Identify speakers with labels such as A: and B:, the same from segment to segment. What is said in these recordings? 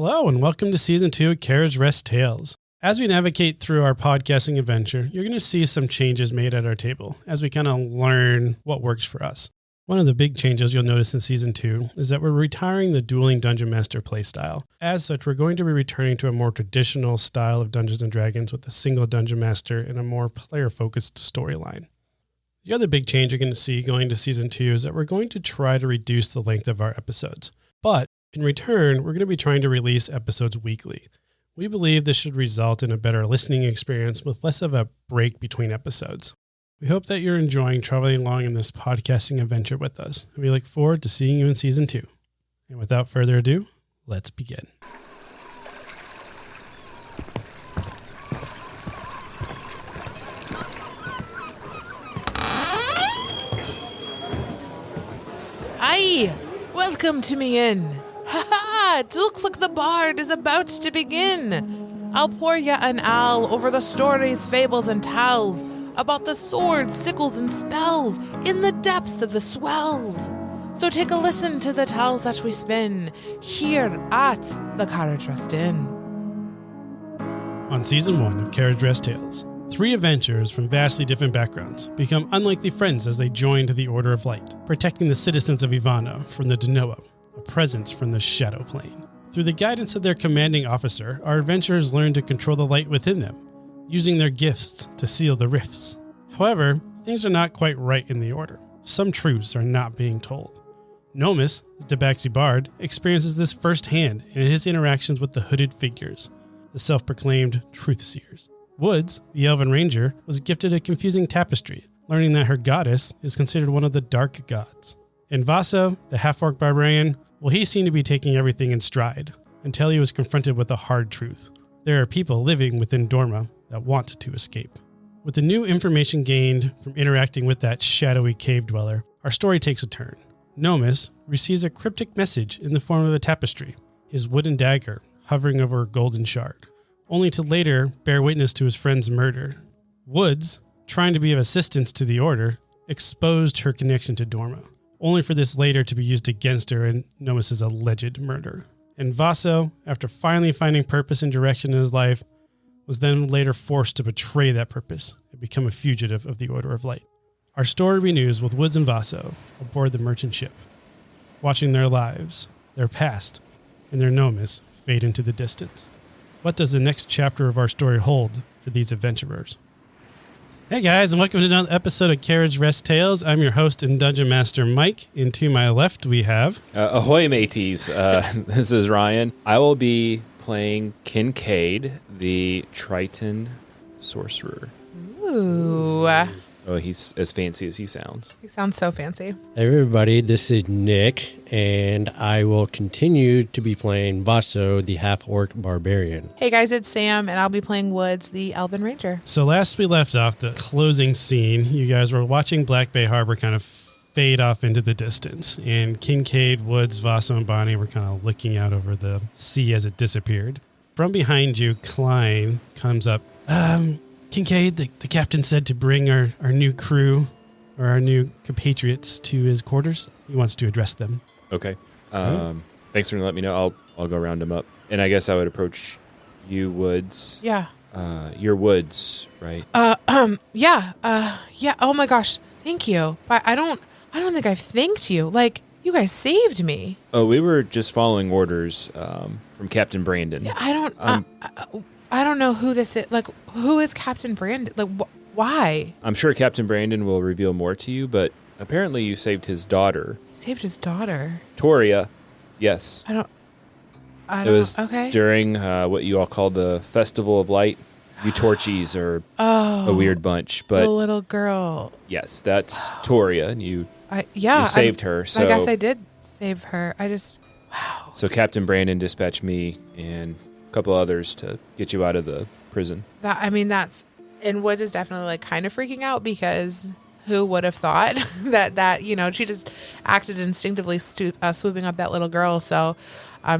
A: Hello, and welcome to Season 2 of Carriage Rest Tales. As we navigate through our podcasting adventure, you're going to see some changes made at our table as we kind of learn what works for us. One of the big changes you'll notice in Season 2 is that we're retiring the dueling Dungeon Master playstyle. As such, we're going to be returning to a more traditional style of Dungeons & Dragons with a single Dungeon Master and a more player-focused storyline. The other big change you're going to see going to Season 2 is that we're going to try to reduce the length of our episodes. But in return, we're going to be trying to release episodes weekly. We believe this should result in a better listening experience with less of a break between episodes. We hope that you're enjoying traveling along in this podcasting adventure with us, and we look forward to seeing you in Season 2. And without further ado, let's begin.
B: Aye! Welcome to me inn. Ha ha! It looks like the bard is about to begin. I'll pour ya an ale over the stories, fables, and tales about the swords, sickles, and spells in the depths of the swells. So take a listen to the tales that we spin here at the Carriage Rest Inn.
A: On Season 1 of Carriage Rest Tales, 3 adventurers from vastly different backgrounds become unlikely friends as they join to the Order of Light, protecting the citizens of Ivana from the Denoa, a presence from the Shadow Plane. Through the guidance of their commanding officer, our adventurers learn to control the light within them, using their gifts to seal the rifts. However, things are not quite right in the Order. Some truths are not being told. Nomis, the Tabaxi Bard, experiences this firsthand in his interactions with the hooded figures, the self-proclaimed truth seers. Woods, the Elven Ranger, was gifted a confusing tapestry, learning that her goddess is considered one of the dark gods. And Vaso, the half-orc barbarian, well, he seemed to be taking everything in stride, until he was confronted with a hard truth. There are people living within Dorma that want to escape. With the new information gained from interacting with that shadowy cave dweller, our story takes a turn. Nomis receives a cryptic message in the form of a tapestry, his wooden dagger hovering over a golden shard, only to later bear witness to his friend's murder. Woods, trying to be of assistance to the Order, exposed her connection to Dorma, only for this later to be used against her in Nomis' alleged murder. And Vaso, after finally finding purpose and direction in his life, was then later forced to betray that purpose and become a fugitive of the Order of Light. Our story renews with Woods and Vaso aboard the merchant ship, watching their lives, their past, and their Nomis fade into the distance. What does the next chapter of our story hold for these adventurers? Hey guys, and welcome to another episode of Carriage Rest Tales. I'm your host and Dungeon Master Mike, and to my left we have...
C: ahoy mateys, this is Ryan. I will be playing Kincaid, the Triton sorcerer.
B: Ooh.
C: Oh, he's as fancy as he sounds.
B: He sounds so fancy.
D: Hey everybody, this is Nick, and I will continue to be playing Vaso, the half-orc barbarian.
B: Hey guys, it's Sam, and I'll be playing Woods, the Elven Ranger.
A: So last we left off the closing scene, you guys were watching Black Bay Harbor kind of fade off into the distance, and Kincaid, Woods, Vaso, and Bonnie were kind of looking out over the sea as it disappeared. From behind you, Klein comes up. Kincaid, the captain said to bring our new crew, or our new compatriots, to his quarters. He wants to address them.
C: Okay. Thanks for letting me know. I'll go round him up. And I guess I would approach you, Woods.
B: Yeah.
C: You're Woods, right?
B: Yeah. Oh my gosh. Thank you. But I don't think I've thanked you. Like, you guys saved me.
C: Oh, we were just following orders from Captain Brandon.
B: Yeah, I don't know who this is. Like, who is Captain Brandon? Like, why?
C: I'm sure Captain Brandon will reveal more to you, but apparently you saved his daughter.
B: He saved his daughter?
C: Toria, yes.
B: I don't
C: It was
B: okay.
C: during what you all call the Festival of Light. You Torchies are a weird bunch, but
B: the little girl.
C: Yes, that's Toria, and you saved her. So
B: I guess I did save her. Wow.
C: So Captain Brandon dispatched me and a couple others to get you out of the prison.
B: And Woods is definitely like kind of freaking out because who would have thought that she just acted instinctively swooping up that little girl. So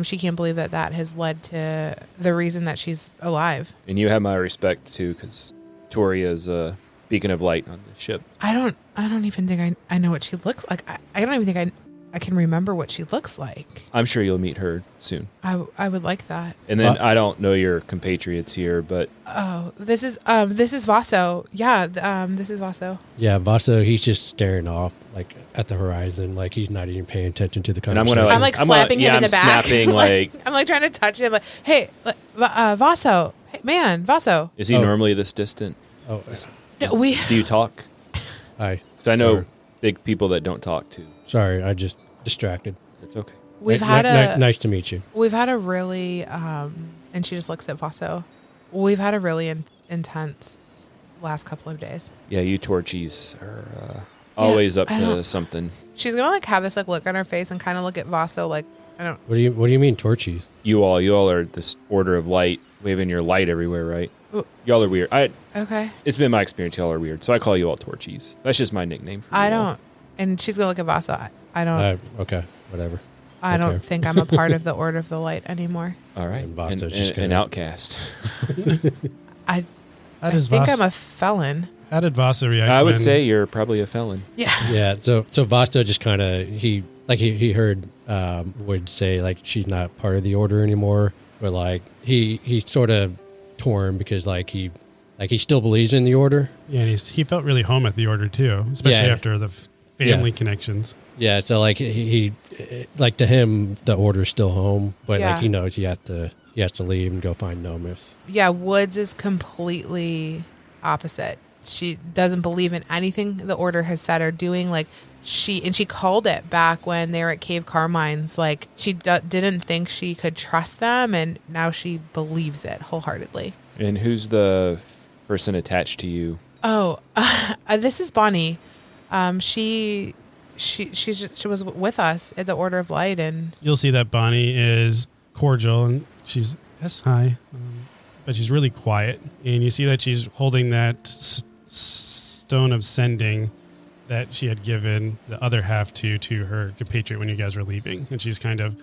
B: she can't believe that has led to the reason that she's alive.
C: And you have my respect too, because Toria is a beacon of light on the ship.
B: I don't even think I know what she looks like. I don't even think I can remember what she looks like.
C: I'm sure you'll meet her soon.
B: I would like that.
C: And then I don't know your compatriots here, but
B: Oh, this is Vaso. Yeah, this is Vaso.
D: Yeah, Vaso, he's just staring off like at the horizon, like he's not even paying attention to the
C: and I'm
D: conversation.
C: gonna
B: I'm like slapping him in the back.
C: Snapping like.
B: I'm like trying to touch him. Like, hey, Vaso, hey, man, Vaso.
C: Is he normally this distant?
D: Oh,
B: No,
C: Do you talk?
D: hi.
C: Because I know
D: Sorry.
C: big people that don't talk too.
D: Sorry, I just distracted.
C: It's okay.
B: We've had
D: Nice to meet you.
B: We've had a really and she just looks at Vaso. We've had a really intense last couple of days.
C: Yeah, you Torchies are always up to something.
B: She's gonna like have this like look on her face and kind of look at Vaso like I don't.
D: What do you mean torchies?
C: You all are this order of light, waving your light everywhere, right?
B: Ooh.
C: Y'all are weird.
B: Okay.
C: It's been my experience. Y'all are weird, so I call you all Torchies. That's just my nickname for you.
B: I
C: all.
B: don't. And she's gonna look at Vaso. I don't.
D: Okay, whatever.
B: I don't think I'm a part of the Order of the Light anymore.
C: All right,
D: And Vasto's just
C: an
D: gonna-
C: outcast.
B: I
A: How does
B: think
A: Vas-
B: I'm a felon.
A: How did Vasa react?
C: I would
A: when-
C: say you're probably a felon.
B: Yeah.
D: Yeah, so Vasto just kind of he heard Wood say like she's not part of the order anymore, but like he sort of torn because like he still believes in the order.
A: Yeah, and he felt really home at the order too, especially
D: Yeah.
A: after the family connections.
D: Yeah, so like he like to him the order's still home, but
B: Yeah.
D: like he knows he has to leave and go find Nomus.
B: Yeah, Woods is completely opposite. She doesn't believe in anything the Order has said or doing. Like she called it back when they were at Cave Carmine's. Like she didn't think she could trust them, and now she believes it wholeheartedly.
C: And who's the person attached to you?
B: Oh, this is Bonnie. She was with us at the Order of Light, and
A: You'll see that Bonnie is cordial and she's yes, hi, but she's really quiet. And you see that she's holding that stone of sending that she had given the other half to her compatriot when you guys were leaving, and she's kind of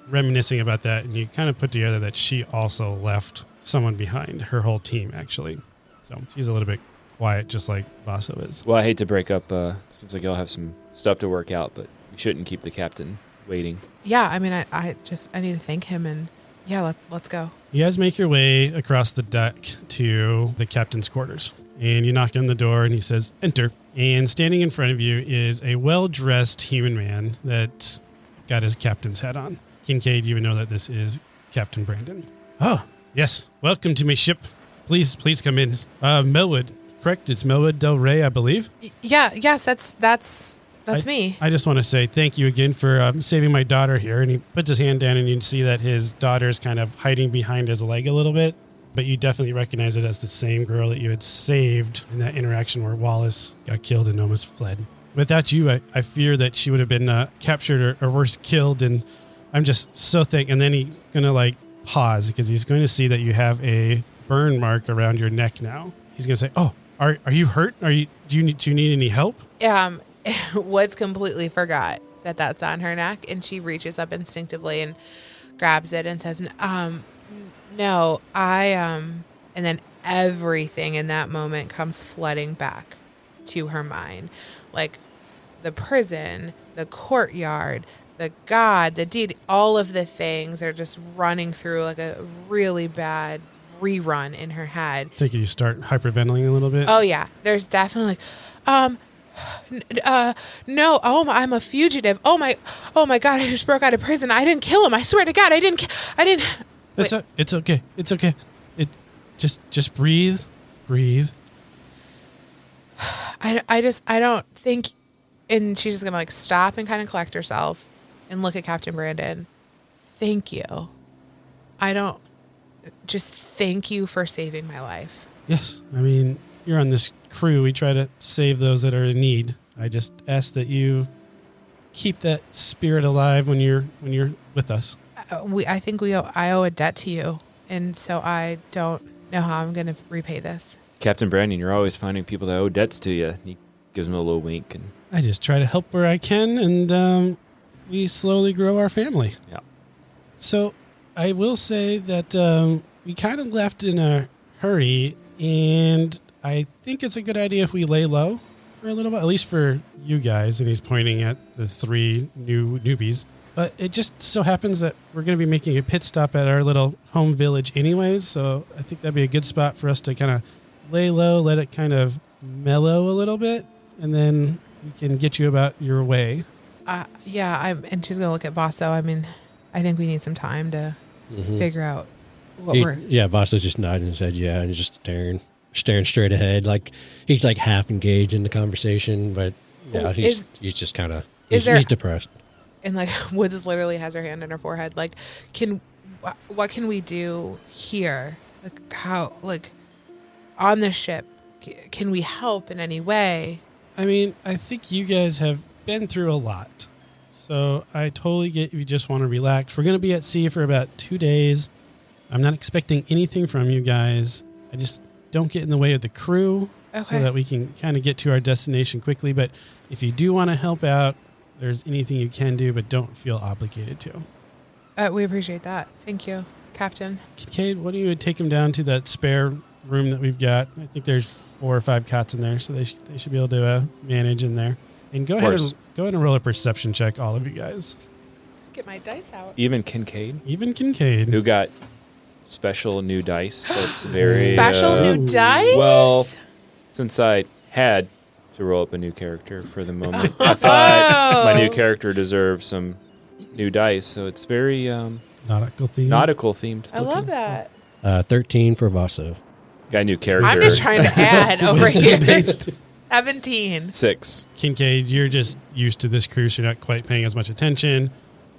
A: reminiscing about that. And you kind of put together that she also left someone behind, her whole team actually. So she's a little bit quiet, just like Vaso is.
C: Well, I hate to break up. Seems like y'all have some stuff to work out, but we shouldn't keep the captain waiting.
B: yeah, I mean, I need to thank him, and yeah, let's go.
A: You guys make your way across the deck to the captain's quarters, and you knock on the door, and he says, "Enter." And standing in front of you is a well-dressed human man that's got his captain's hat on. Kincaid, you would know that this is Captain Brandon. Oh, yes. Welcome to my ship. Please come in. Melwood, correct? It's Melwood Del Rey, I believe.
B: Yes, that's me.
A: I just want to say thank you again for saving my daughter here. And he puts his hand down, and you can see that his daughter's kind of hiding behind his leg a little bit. But you definitely recognize it as the same girl that you had saved in that interaction where Wallace got killed and Nomus fled. Without you, I fear that she would have been captured or worse, killed. And I'm just so thankful. And then he's going to pause because he's going to see that you have a burn mark around your neck now. He's going to say, "Oh, are you hurt? Do you need any help?"
B: Woods completely forgot that that's on her neck, and she reaches up instinctively and grabs it and says, "No, and then everything in that moment comes flooding back to her mind, like the prison, the courtyard, the god, the deed. All of the things are just running through like a really bad rerun in her head.
A: Take it you start hyperventilating a little bit.
B: Oh yeah, there's definitely no, I'm a fugitive. Oh my god, I just broke out of prison. I didn't kill him. I swear to God, I didn't.
A: It's okay. It's okay. Just breathe.
B: I don't think. And she's just gonna stop and kind of collect herself and look at Captain Brandon. Thank you. Thank you for saving my life.
A: Yes, I mean, you're on this crew. We try to save those that are in need. I just ask that you keep that spirit alive when you're with us.
B: I owe a debt to you, and so I don't know how I'm going to repay this.
C: Captain Brandon, you're always finding people that owe debts to you. He gives him a little wink. And
A: I just try to help where I can, and we slowly grow our family.
C: yeah.
A: So I will say that we kind of left in a hurry, and I think it's a good idea if we lay low for a little bit, at least for you guys. And he's pointing at the 3 new newbies. But it just so happens that we're going to be making a pit stop at our little home village anyways. So I think that'd be a good spot for us to kind of lay low, let it kind of mellow a little bit, and then we can get you about your way.
B: And she's gonna look at Vaso. I mean, I think we need some time to figure out what
D: Vaso's just nodding his head, and he's just staring straight ahead, like he's like half engaged in the conversation, but he's just kind of he's depressed.
B: And like Woods literally has her hand on her forehead. Like, what can we do here? Like how, like on the ship, can we help in any way?
A: I mean, I think you guys have been through a lot. So I totally get you just want to relax. We're going to be at sea for about 2 days. I'm not expecting anything from you guys. I just don't get in the way of the crew so that we can kind of get to our destination quickly. But if you do want to help out, there's anything you can do, but don't feel obligated to.
B: We appreciate that. Thank you, Captain.
A: Kincaid, why don't you take him down to that spare room that we've got? I think there's 4 or 5 cots in there, so they should be able to manage in there. And go ahead and roll a perception check, all of you guys.
B: Get my dice out.
C: Even Kincaid,
A: Who
C: got special new dice. That's very
B: special new dice.
C: Well, since I had to roll up a new character for the moment, I thought my new character deserved some new dice. So it's very
A: nautical
C: themed.
B: I love that.
D: 13 for Vaso.
C: Got a new character.
B: I'm just trying to add over here. 17.
C: 6.
A: Kincaid, you're just used to this crew, so you're not quite paying as much attention.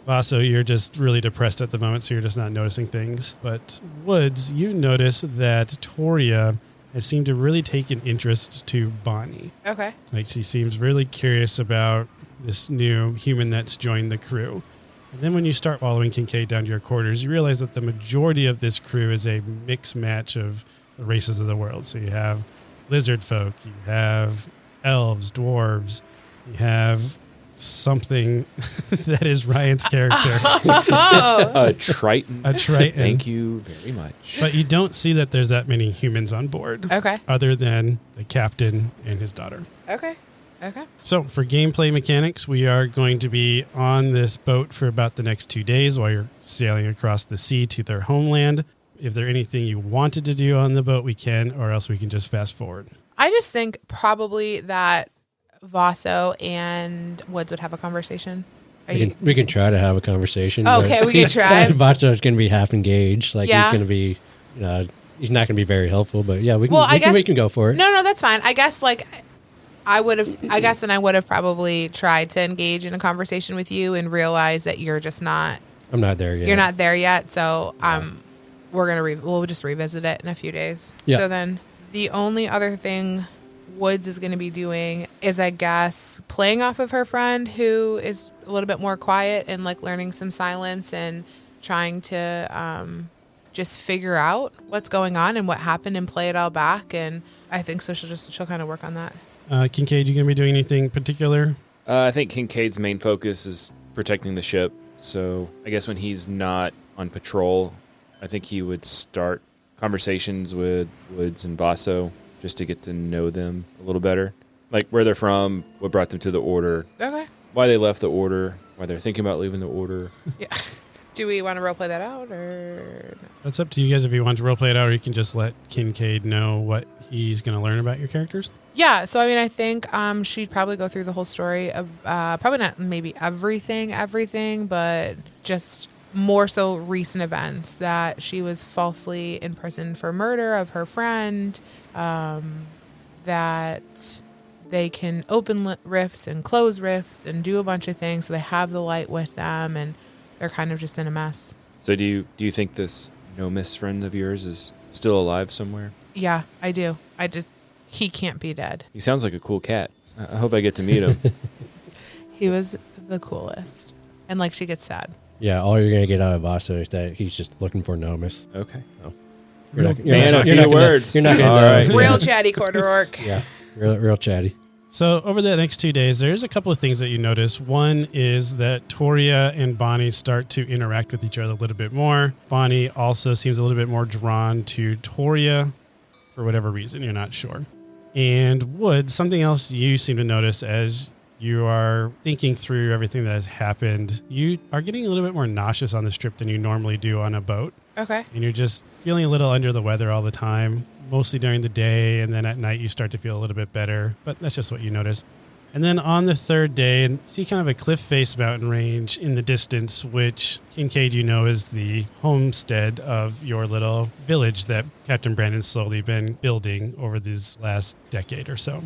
A: Vaso, you're just really depressed at the moment, so you're just not noticing things. But Woods, you notice that Toria has seemed to really take an interest to Bonnie.
B: Okay.
A: Like, she seems really curious about this new human that's joined the crew. And then when you start following Kincaid down to your quarters, you realize that the majority of this crew is a mixed match of the races of the world. So you have lizard folk, you have elves, dwarves, you have something that is Ryan's character.
C: A Triton.
A: A Triton.
C: Thank you very much.
A: But you don't see that there's that many humans on board.
B: Okay.
A: Other than the captain and his daughter.
B: Okay.
A: So for gameplay mechanics, we are going to be on this boat for about the next 2 days while you're sailing across the sea to their homeland. If there's anything you wanted to do on the boat, we can, or else we can just fast forward.
B: I just think probably that Vaso and Woods would have a conversation.
D: We can try to have a conversation.
B: Okay, we can try.
D: Vaso's going to be half engaged. Like he's going to be, he's not going to be very helpful. But yeah, we can go for it.
B: No, that's fine. I guess I would have probably tried to engage in a conversation with you and realize that you're just not.
D: I'm not there yet.
B: You're not there yet, so we'll just revisit it in a few days.
D: Yeah.
B: So then the only other thing Woods is going to be doing is, I guess, playing off of her friend who is a little bit more quiet and like learning some silence and trying to just figure out what's going on and what happened and play it all back. And I think so she'll kind of work on that.
A: Kincaid, you going to be doing anything particular?
C: I think Kincaid's main focus is protecting the ship. So I guess when he's not on patrol, I think he would start conversations with Woods and Vaso just to get to know them a little better. Like where they're from, what brought them to the order.
B: Okay.
C: Why they left the order, why they're thinking about leaving the order.
B: Yeah. Do we want to roleplay that out or no?
A: That's up to you guys if you want to roleplay it out, or you can just let Kincaid know what he's going to learn about your characters.
B: Yeah, so I mean, I think she'd probably go through the whole story of probably not maybe everything, but just more so recent events that she was falsely imprisoned for murder of her friend, that they can open rifts and close rifts and do a bunch of things. So they have the light with them and they're kind of just in a mess.
C: So do you think this Nomis friend of yours is still alive somewhere?
B: Yeah, I do. He can't be dead.
C: He sounds like a cool cat. I hope I get to meet him.
B: He was the coolest. And like she gets sad.
D: Yeah, all you're going to get out of Vaso is that he's just looking for Nomis.
C: Okay.
D: Oh.
C: You're not words.
D: You're not going
C: All right.
B: Real chatty quarter orc.
D: Yeah, real chatty.
A: So over the next 2 days, there's a couple of things that you notice. One is that Toria and Bonnie start to interact with each other a little bit more. Bonnie also seems a little bit more drawn to Toria for whatever reason. You're not sure. And Wood, something else you seem to notice as you are thinking through everything that has happened, you are getting a little bit more nauseous on this trip than you normally do on a boat.
B: Okay.
A: And you're just feeling a little under the weather all the time, mostly during the day. And then at night, you start to feel a little bit better. But that's just what you notice. And then on the third day, and see kind of a cliff face mountain range in the distance, which Kincaid, you know, is the homestead of your little village that Captain Brandon's slowly been building over this last decade or so.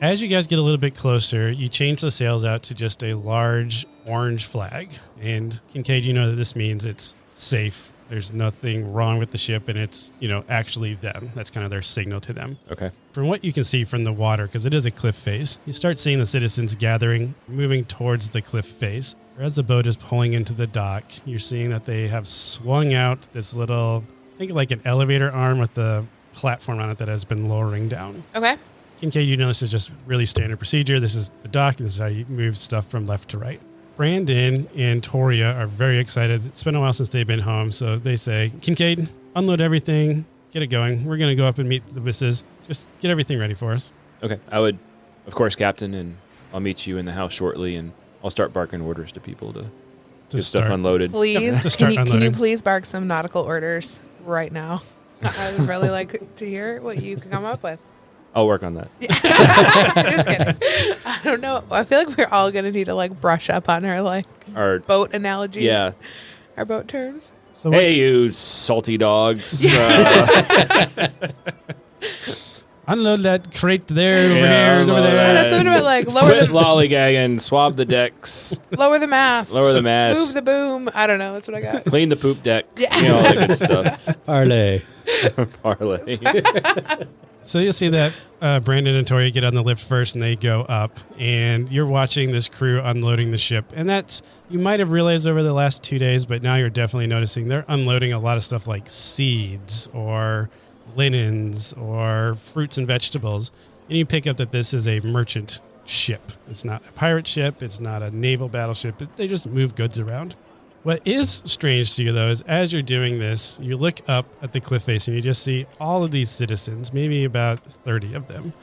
A: As you guys get a little bit closer, you change the sails out to just a large orange flag. And Kincaid, you know that this means it's safe. There's nothing wrong with the ship, and it's, you know, actually them. That's kind of their signal to them.
C: Okay.
A: From what you can see from the water, because it is a cliff face, you start seeing the citizens gathering, moving towards the cliff face. As the boat is pulling into the dock, you're seeing that they have swung out this little, think like an elevator arm with the platform on it that has been lowering down.
B: Okay.
A: Kincaid, you know this is just really standard procedure. This is the dock. This is how you move stuff from left to right. Brandon and Toria are very excited. It's been a while since they've been home, so they say, Kincaid, unload everything, get it going. We're going to go up and meet the missus. Just get everything ready for us.
C: Okay. I would, of course, Captain, and I'll meet you in the house shortly, and I'll start barking orders to people to get stuff unloaded.
B: Please,
A: to start
B: can you
A: unloading.
B: please bark some nautical orders right now? I would really like to hear what you can come up with.
C: I'll work on that.
B: Just kidding. I don't know. I feel like we're all going to need to like brush up on our
C: Our
B: boat analogies.
C: Yeah.
B: Our boat terms.
A: So
C: Hey, you salty dogs.
A: unload that crate there,
C: Yeah,
A: over there,
C: unload
A: over there.
B: There's something about like lower
C: Quit
B: the
C: lollygagging, swab the decks,
B: lower the mast,
C: lower the mast,
B: move the boom. I don't know. That's what I got.
C: clean the poop deck.
B: Yeah.
C: You know, all that good stuff.
D: Parlay.
C: Parlay.
A: So you'll see that Brandon and Tori get on the lift first, and they go up, and you're watching this crew unloading the ship. And that's, you might have realized over the last 2 days, but now you're definitely noticing they're unloading a lot of stuff like seeds or linens or fruits and vegetables. And you pick up that this is a merchant ship. It's not a pirate ship. It's not a naval battleship. They just move goods around. What is strange to you, though, is as you're doing this, you look up at the cliff face and you just see all of these citizens, maybe about 30 of them.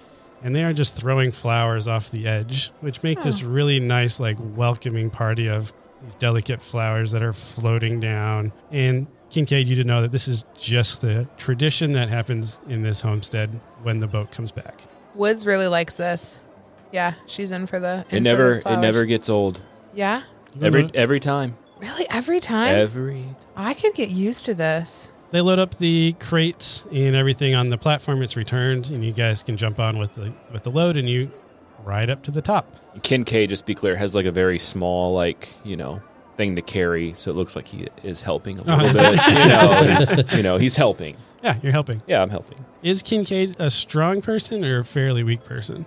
A: And they are just throwing flowers off the edge, which makes this really nice, like, welcoming party of these delicate flowers that are floating down. And Kincaid, you to know that this is just the tradition that happens in this homestead when the boat comes back.
B: Woods really likes this. Yeah, she's in for the.
C: It never gets old.
B: Yeah.
C: Every time.
B: Really, every time. I could get used to this.
A: They load up the crates and everything on the platform. It's returned, and you guys can jump on with the load, and you ride up to the top.
C: Kincaid, just to be clear, has like a very small, like, you know, thing to carry, so it looks like he is helping a little bit. He's helping.
A: Yeah, you're helping.
C: Yeah, I'm helping.
A: Is Kincaid a strong person or a fairly weak person?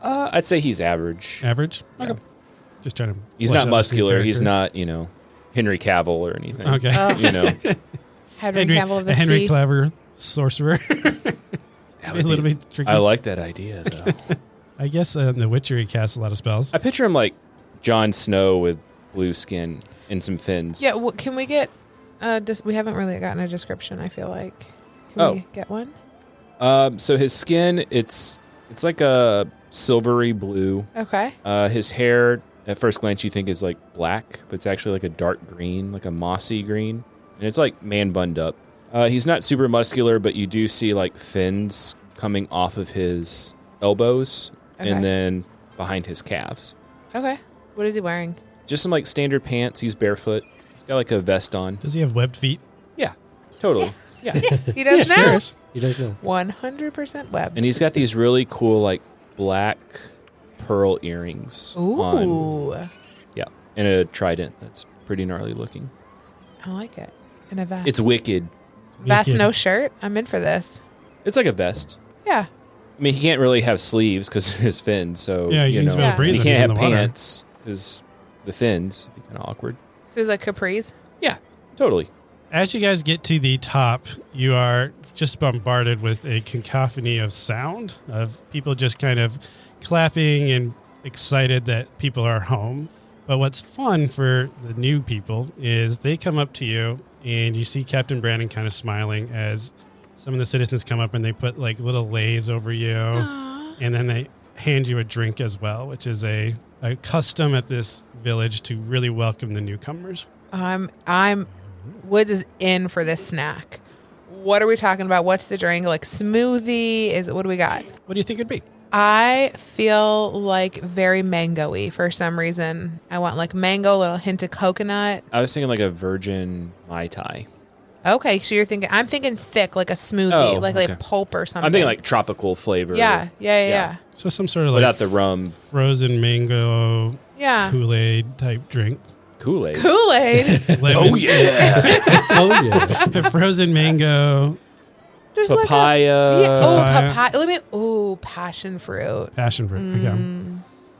C: I'd say he's average.
A: Average?
C: Yeah.
A: Okay. Just trying to.
C: He's
A: flesh
C: not
A: out his
C: muscular. He's
A: character.
C: not, Henry Cavill or anything.
A: Okay.
B: Henry Cavill of the
A: Henry
B: Sea.
A: Clever sorcerer.
C: That would
A: a little
C: be-
A: bit tricky.
C: I like that idea, though.
A: I guess in The Witcher he casts a lot of spells.
C: I picture him like Jon Snow with blue skin and some fins.
B: Yeah, can we get? We haven't really gotten a description. I feel like. Can we get one?
C: So his skin, it's like a silvery blue.
B: Okay.
C: His hair, at first glance, you think is like black, but it's actually like a dark green, like a mossy green, and it's like man bunned up. He's not super muscular, but you do see like fins coming off of his elbows and then behind his calves.
B: Okay. What is he wearing?
C: Just some like standard pants. He's barefoot. He's got like a vest on.
A: Does he have webbed feet?
C: Yeah, totally. Yeah.
B: He does now.
A: Curious.
D: He does know.
B: 100% web.
C: And he's got these really cool like black pearl earrings.
B: Ooh.
C: Yeah, and a trident that's pretty gnarly looking.
B: I like it. And a vest.
C: It's wicked.
B: Vest,
A: Wicked.
B: no shirt. I'm in for this.
C: It's like a vest.
B: Yeah.
C: I mean, he can't really have sleeves because of his fins. So
A: Yeah, you
C: know,
A: can
B: Yeah.
A: breathe
C: he
A: when
C: can't
A: he's in
C: have
A: the water.
C: pants because the fins. It'd be kind of awkward.
B: So he's like capris.
C: Yeah, totally.
A: As you guys get to the top, you are just bombarded with a cacophony of sound of people just kind of clapping and excited that people are home. But what's fun for the new people is they come up to you and you see Captain Brandon kind of smiling as some of the citizens come up and they put like little leis over you. And then they hand you a drink as well, which is a custom at this village to really welcome the newcomers.
B: Woods is in for this snack. What are we talking about? What's the drink? Like smoothie? What do we got?
A: What do you think it'd be?
B: I feel like very mango-y for some reason. I want like mango, a little hint of coconut.
C: I was thinking like a virgin Mai Tai.
B: Okay, so I'm thinking thick, like a smoothie, like
C: okay.
B: pulp or something.
C: I'm thinking like tropical flavor.
B: Yeah.
A: So some sort of
C: Without the rum.
A: frozen mango
B: Yeah.
A: Kool-Aid type drink.
C: Kool-Aid.
B: Kool-Aid.
C: Oh, yeah.
D: Oh yeah.
A: Frozen mango,
B: There's
C: Papaya.
B: papaya. Passion fruit.
A: passion fruit. Okay.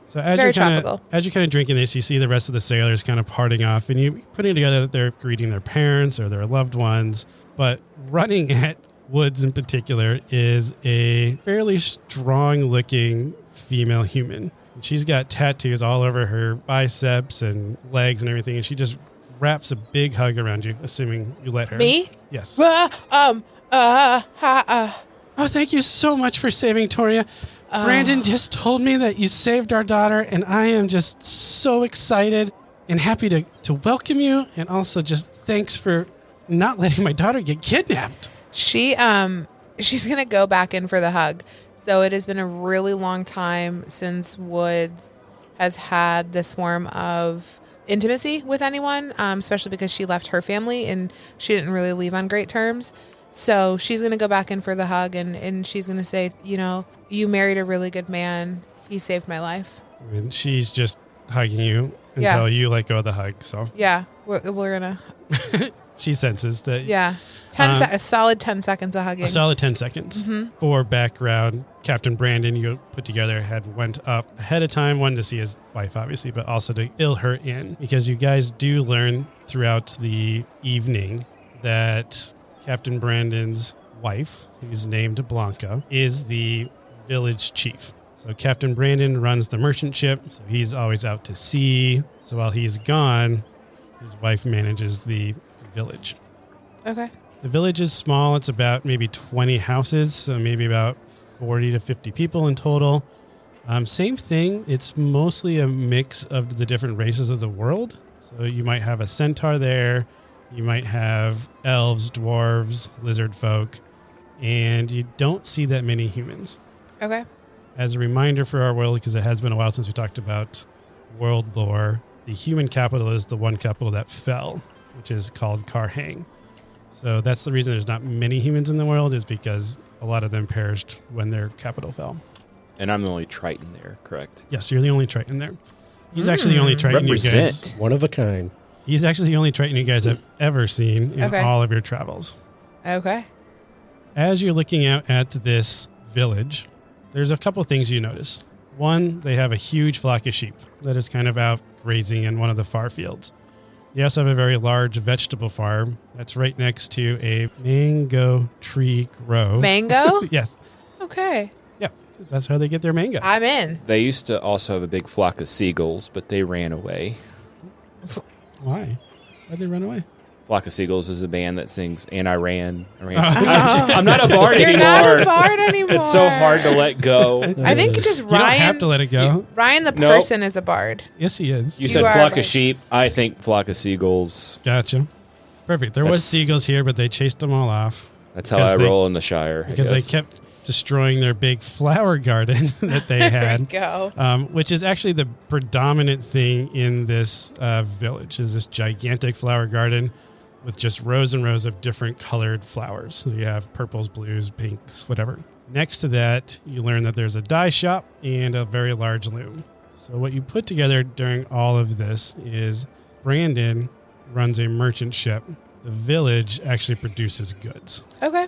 A: So as
B: Very
A: you're
B: tropical.
A: kind of drinking this, you see the rest of the sailors kind of parting off, and you putting together that they're greeting their parents or their loved ones. But running at Woods in particular is a fairly strong-looking female human. She's got tattoos all over her biceps and legs and everything, and she just wraps a big hug around you, assuming you let her.
B: Me?
A: Yes. Oh, thank you so much for saving Toria. Brandon just told me that you saved our daughter, and I am just so excited and happy to welcome you, and also just thanks for not letting my daughter get kidnapped.
B: She's gonna go back in for the hug. So it has been a really long time since Woods has had this form of intimacy with anyone, especially because she left her family and she didn't really leave on great terms. So she's going to go back in for the hug and she's going to say, you married a really good man. He saved my life.
A: And she's just hugging you until you let go of the hug. So
B: yeah, we're going to.
A: She senses that.
B: Yeah. A solid 10 seconds of hugging.
A: A solid 10 seconds. For background, Captain Brandon, you put together, had went up ahead of time, one to see his wife, obviously, but also to fill her in. Because you guys do learn throughout the evening that Captain Brandon's wife, who's named Blanca, is the village chief. So Captain Brandon runs the merchant ship, so he's always out to sea. So while he's gone, his wife manages the village.
B: Okay.
A: The village is small. It's about maybe 20 houses, so maybe about 40 to 50 people in total. Same thing. It's mostly a mix of the different races of the world. So you might have a centaur there. You might have elves, dwarves, lizard folk, and you don't see that many humans.
B: Okay.
A: As a reminder for our world, because it has been a while since we talked about world lore, the human capital is the one capital that fell, which is called Karhang. So that's the reason there's not many humans in the world, is because a lot of them perished when their capital fell.
C: And I'm the only Triton there, correct?
A: Yes, you're the only Triton there. He's actually the only Triton you guys...
C: Represent.
D: One of a kind.
A: He's actually the only Triton you guys have ever seen in all of your travels.
B: Okay.
A: As you're looking out at this village, there's a couple things you notice. One, they have a huge flock of sheep that is kind of out grazing in one of the far fields. You also have a very large vegetable farm that's right next to a mango tree grove.
B: Mango?
A: Yes.
B: Okay.
A: Yeah, because that's how they get their mango.
B: I'm in.
C: They used to also have a big flock of seagulls, but they ran away.
A: Why? Why'd they run away?
C: Flock of Seagulls is a band that sings "And I Ran." I'm not a bard
B: You're
C: anymore.
B: not a bard anymore.
C: It's so hard to let go.
B: I think just Ryan.
A: You don't have to let it go.
B: Ryan the
C: Nope.
B: person is a bard.
A: Yes, he is.
C: You
B: You
C: said
B: are
C: flock
B: right.
C: of sheep. I think flock of seagulls.
A: Gotcha. Perfect. There was
C: That's-
A: seagulls here, but they chased them all off.
C: That's how
A: Because
C: I
A: they-
C: roll in the Shire.
A: Because they kept destroying their big flower garden that they had.
B: Go.
A: Which is actually the predominant thing in this village, is this gigantic flower garden with just rows and rows of different colored flowers. So you have purples, blues, pinks, whatever. Next to that, you learn that there's a dye shop and a very large loom. So what you put together during all of this is Brandon runs a merchant ship. The village actually produces goods.
B: Okay.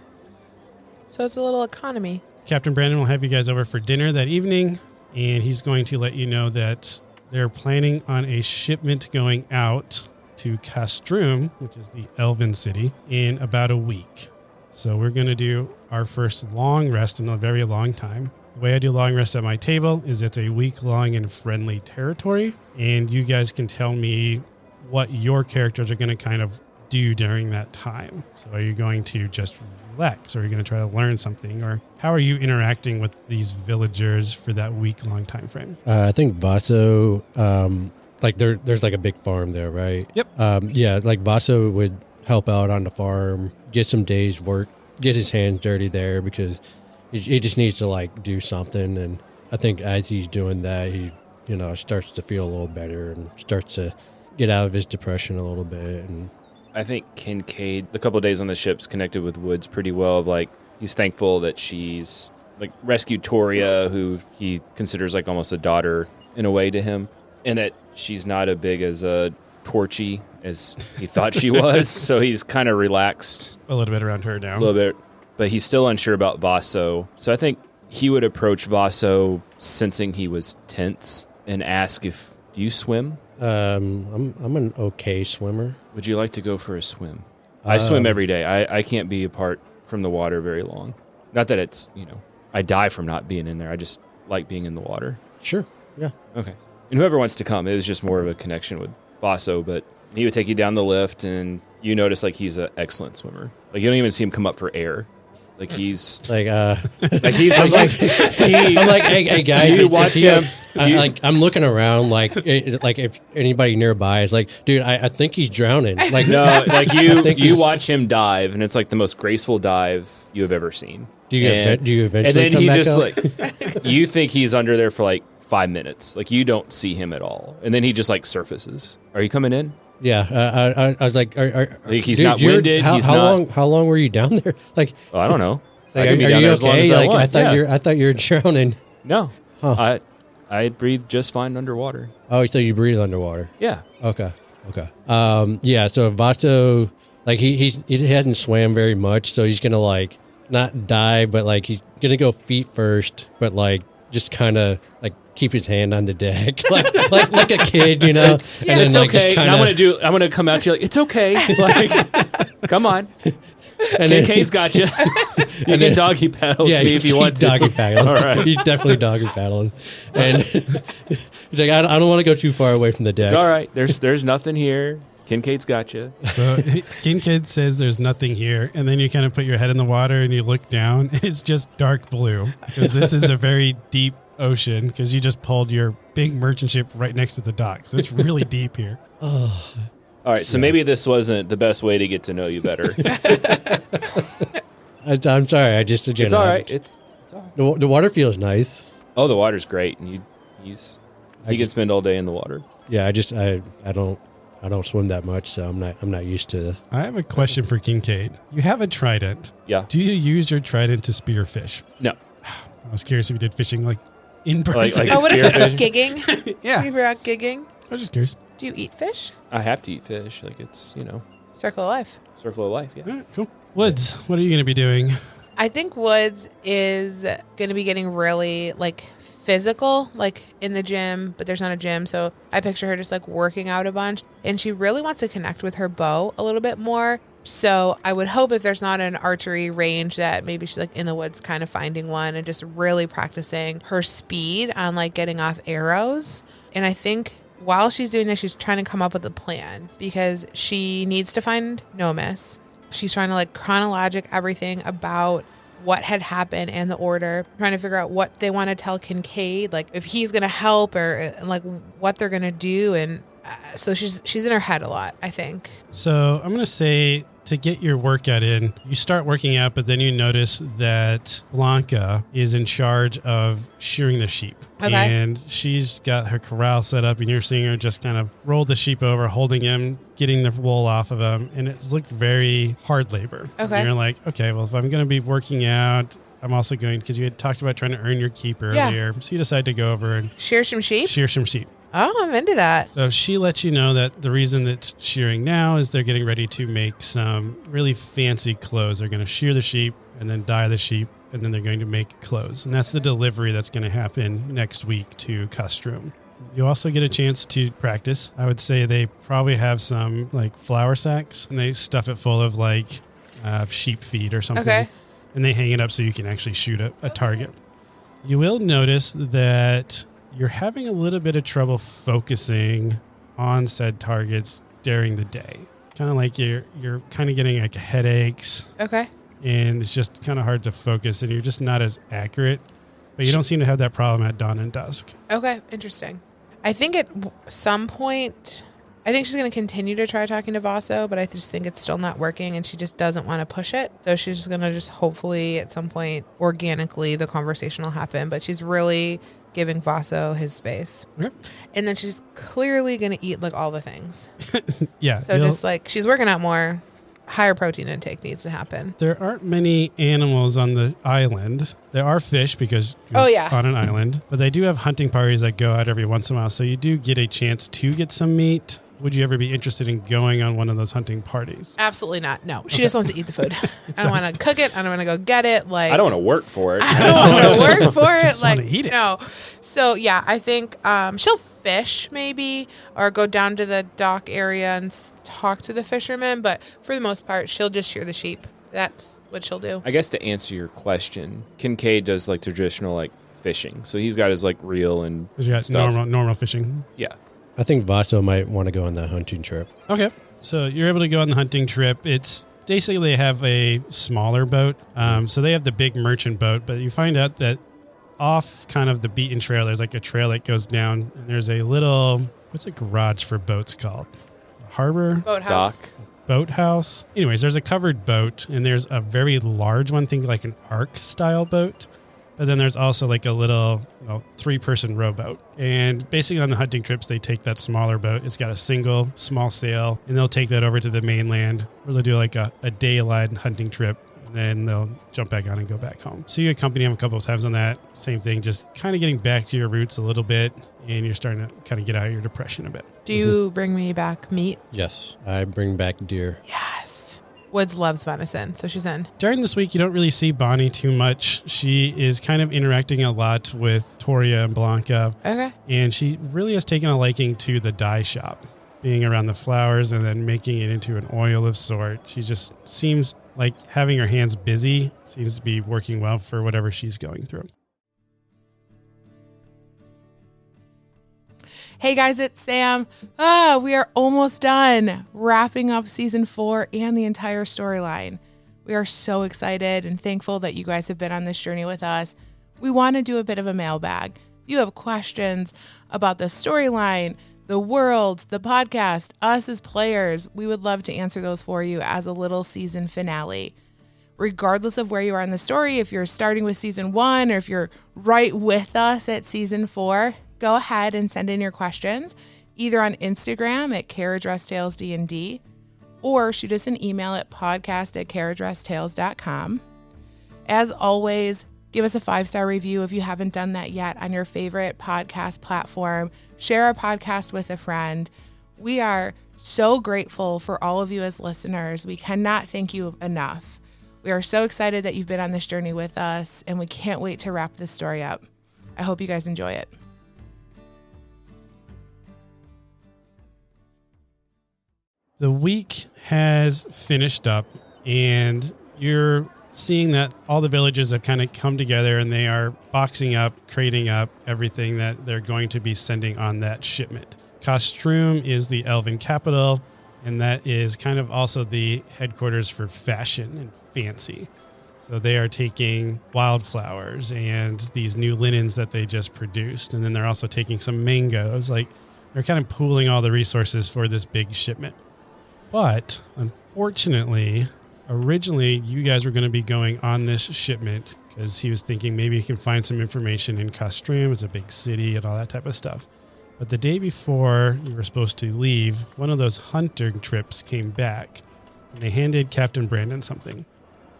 B: So it's a little economy.
A: Captain Brandon will have you guys over for dinner that evening, and he's going to let you know that they're planning on a shipment going out to Castrum, which is the Elven city, in about a week. So we're going to do our first long rest in a very long time. The way I do long rest at my table is it's a week long in friendly territory, and you guys can tell me what your characters are going to kind of do during that time? So are you going to just relax, or are you going to try to learn something, or how are you interacting with these villagers for that week-long time frame?
D: I think Vaso, like there's like a big farm there, right?
A: Yep.
D: Yeah, like Vaso would help out on the farm, get some days work, get his hands dirty there because he just needs to like do something. And I think as he's doing that, he, starts to feel a little better and starts to get out of his depression a little bit. And
C: I think Kincaid, the couple of days on the ship's connected with Woods pretty well. Like, he's thankful that she's like rescued Toria, who he considers like almost a daughter in a way to him, and that she's not as big as a Torchy as he thought she was. So he's kind of relaxed
A: A little bit around her now.
C: a little bit, but he's still unsure about Vaso. So I think he would approach Vaso sensing he was tense and ask if, do you swim?
D: I'm an okay swimmer.
C: Would you like to go for a swim? I swim every day. I can't be apart from the water very long. Not that it's, I die from not being in there. I just like being in the water.
D: Sure. Yeah.
C: Okay. And whoever wants to come, it was just more of a connection with Vaso, but he would take you down the lift, and you notice like he's an excellent swimmer. Like, you don't even see him come up for air. Like, he's
D: Like,
C: like he's
D: I'm like,
C: he,
D: I'm like, hey guys,
C: You watch him.
D: I'm looking around, like if anybody nearby is like, dude, I think he's drowning. Like,
C: no, like
D: I think
C: you
D: he's-
C: watch him dive, and it's like the most graceful dive you have ever seen.
D: do you eventually?
C: And then
D: come
C: he
D: back
C: just
D: up?
C: like, you think he's under there for like 5 minutes. Like, you don't see him at all, and then he just like surfaces. Are you coming in?
D: Yeah, I was like,
C: Like, he's
D: dude,
C: not
D: you're-
C: winded.
D: How,
C: He's
D: how
C: not.
D: long? How long were you down there? Like,
C: Well, I don't know. I
D: like
C: can be
D: are
C: down
D: you
C: there as long
D: okay?
C: as I
D: Like,
C: want.
D: I thought you were drowning.
C: No,
D: Huh.
C: I breathe just fine underwater.
D: Oh, so you breathe underwater?
C: Yeah.
D: Okay. Yeah. So Vaso, like he hadn't swam very much, so he's gonna like not dive, but like he's gonna go feet first, but like just kind of like keep his hand on the deck, like a kid,
C: And
D: It's
C: okay. And I'm gonna come out to you like, it's okay. Like, come on.
D: and then-
C: Kincaid's got you. You
D: And
C: can
D: then-
C: doggy paddle
D: yeah,
C: to me if you
D: keep
C: want to.
D: doggy paddling.
C: All right.
D: He's definitely doggy paddling, and he's like, I don't want to go too far away from the deck.
C: It's all right. There's nothing here. Kincaid's got you.
A: So Kincaid says there's nothing here, and then you kind of put your head in the water and you look down, and it's just dark blue, because this is a very deep ocean, because you just pulled your big merchant ship right next to the dock. So it's really deep here.
C: All right. So maybe this wasn't the best way to get to know you better.
D: I'm sorry. I just
C: It's all right. It's all right.
D: The water feels nice.
C: Oh, the water's great, and he can spend all day in the water.
D: Yeah, I don't swim that much, so I'm not used to this.
A: I have a question for Kincaid. You have a trident.
C: Yeah.
A: Do you use your trident to spear fish?
C: No.
A: I was curious if you did fishing like in person.
C: like
B: Oh, what is it?
C: spearfish?
B: Gigging?
A: Yeah.
B: You were out gigging?
A: I was just curious.
B: Do you eat fish?
C: I have to eat fish. Like, it's,
B: Circle of life.
C: circle of life. Yeah.
A: All right, cool. Woods, what are you going to be doing?
B: I think Woods is going to be getting really like physical, like in the gym, but there's not a gym. So I picture her just like working out a bunch, and she really wants to connect with her bow a little bit more. So I would hope if there's not an archery range that maybe she's like in the woods kind of finding one and just really practicing her speed on like getting off arrows. And I think while she's doing this, she's trying to come up with a plan because she needs to find Nomis. She's trying to like chronologic everything about what had happened and the order, trying to figure out what they want to tell Kincaid, like if he's going to help or like what they're going to do. And so she's in her head a lot, I think.
A: So I'm going to say to get your workout in, you start working out, but then you notice that Blanca is in charge of shearing the sheep.
B: Okay.
A: And she's got her corral set up, and you're seeing her just kind of roll the sheep over, holding him, getting the wool off of him. And it's looked very hard labor.
B: Okay.
A: And you're like, okay, well, if I'm going to be working out, I'm also going, because you had talked about trying to earn your keep earlier. So you decide to go over and
B: Shear some sheep?
A: shear some sheep.
B: Oh, I'm into that.
A: So she lets you know that the reason that's shearing now is they're getting ready to make some really fancy clothes. They're going to shear the sheep and then dye the sheep, and then they're going to make clothes. And that's the delivery that's going to happen next week to Custrum. You also get a chance to practice. I would say they probably have some like flour sacks, and they stuff it full of like sheep feed or something.
B: Okay.
A: And they hang it up so you can actually shoot a target. You will notice that you're having a little bit of trouble focusing on said targets during the day. kind of like you're kind of getting like headaches,
B: Okay.
A: and it's just kind of hard to focus, and you're just not as accurate. But you don't seem to have that problem at dawn and dusk.
B: Okay. Interesting. I think at some point, I think she's going to continue to try talking to Vaso, but I just think it's still not working, and she just doesn't want to push it. So she's just going to just hopefully at some point organically the conversation will happen, but she's really giving Vaso his space.
A: Okay.
B: And then she's clearly going to eat like all the things.
A: Yeah.
B: So just like she's working out more, higher protein intake needs to happen.
A: There aren't many animals on the island. There are fish because you're on an island, but they do have hunting parties that go out every once in a while. So you do get a chance to get some meat. Would you ever be interested in going on one of those hunting parties?
B: Absolutely not. No, she just wants to eat the food. I don't want to cook it. I don't want to go get it. Like
C: I don't want to work for it.
B: I don't want to work for it.
A: Just
B: Like
A: want to eat it.
B: No. So yeah, I think she'll fish maybe, or go down to the dock area and talk to the fishermen. But for the most part, she'll just shear the sheep. That's what she'll do.
C: I guess to answer your question, Kincaid does like traditional like fishing. So he's got his like reel and
A: Because you got
C: stuff.
A: normal fishing.
C: Yeah.
D: I think Vaso might want to go on that hunting trip.
A: Okay. So you're able to go on the hunting trip. It's basically they have a smaller boat. So they have the big merchant boat, but you find out that off kind of the beaten trail, there's like a trail that goes down, and there's a little, what's a garage for boats called? Harbor?
B: Boathouse.
C: Dock.
A: Boathouse. Anyways, there's a covered boat, and there's a very large one, think like an ark style boat. But then there's also like a little 3-person rowboat. And basically on the hunting trips, they take that smaller boat. It's got a single small sail, and they'll take that over to the mainland, where they'll do like a daylight hunting trip. And then they'll jump back on and go back home. So you accompany them a couple of times on that. Same thing, just kind of getting back to your roots a little bit, and you're starting to kind of get out of your depression a bit.
B: Do you bring me back meat?
D: Yes, I bring back deer.
B: Yes. Woods loves venison, so she's in.
A: During this week, you don't really see Bonnie too much. She is kind of interacting a lot with Toria and Blanca.
B: Okay.
A: And she really has taken a liking to the dye shop, being around the flowers and then making it into an oil of sort. She just seems like having her hands busy seems to be working well for whatever she's going through.
B: Hey guys, it's Sam. We are almost done wrapping up season 4 and the entire storyline. We are so excited and thankful that you guys have been on this journey with us. We want to do a bit of a mailbag. If you have questions about the storyline, the world, the podcast, us as players, we would love to answer those for you as a little season finale. Regardless of where you are in the story, if you're starting with season 1 or if you're right with us at season 4, go ahead and send in your questions either on Instagram at Carriage Rest Tales D&D or shoot us an email at podcast@carriageresttales.com. As always, give us a 5-star review if you haven't done that yet on your favorite podcast platform. Share our podcast with a friend. We are so grateful for all of you as listeners. We cannot thank you enough. We are so excited that you've been on this journey with us, and we can't wait to wrap this story up. I hope you guys enjoy it.
A: The week has finished up, and you're seeing that all the villages have kind of come together, and they are boxing up, crating up everything that they're going to be sending on that shipment. Castrum is the elven capital, and that is kind of also the headquarters for fashion and fancy. So they are taking wildflowers and these new linens that they just produced, and then they're also taking some mangoes. Like, they're kind of pooling all the resources for this big shipment. But unfortunately, originally you guys were going to be going on this shipment because he was thinking maybe he can find some information in Castrum. It's a big city and all that type of stuff. But the day before you were supposed to leave, one of those hunting trips came back, and they handed Captain Brandon something.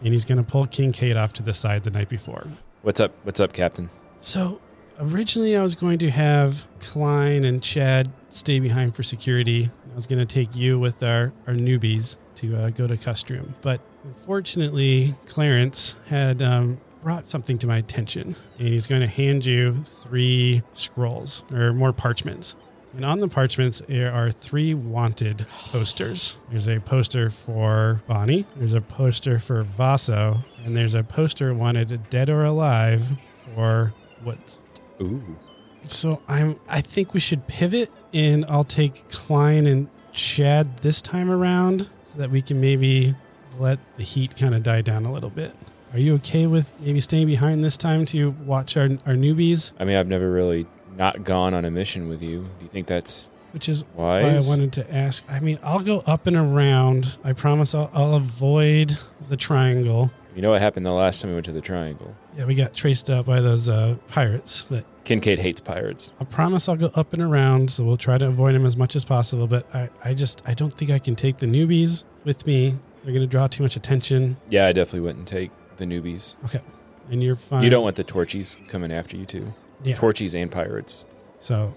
A: And he's going to pull Kincaid off to the side the night before.
C: What's up? What's up, Captain?
A: So originally I was going to have Klein and Chad stay behind for security. I was going to take you with our newbies to go to Castrum. But unfortunately, Clarence had brought something to my attention. And he's going to hand you 3 scrolls, or more parchments. And on the parchments, there are 3 wanted posters. There's a poster for Bonnie, there's a poster for Vaso, and there's a poster wanted dead or alive for Woods.
C: Ooh.
A: So I think we should pivot, and I'll take Klein and Chad this time around so that we can maybe let the heat kind of die down a little bit. Are you okay with maybe staying behind this time to watch our newbies?
C: I mean, I've never really not gone on a mission with you. Do you think that's
A: Which is
C: wise?
A: why I wanted to ask. I mean, I'll go up and around. I promise I'll avoid the triangle.
C: You know what happened the last time we went to the Triangle?
A: Yeah, we got traced out by those pirates. But
C: Kincaid hates pirates.
A: I promise I'll go up and around, so we'll try to avoid them as much as possible. But I don't think I can take the newbies with me. They're going to draw too much attention.
C: Yeah, I definitely wouldn't take the newbies.
A: Okay. And you're fine.
C: You don't want the Torchies coming after you, too.
A: Yeah.
C: Torchies and pirates.
A: So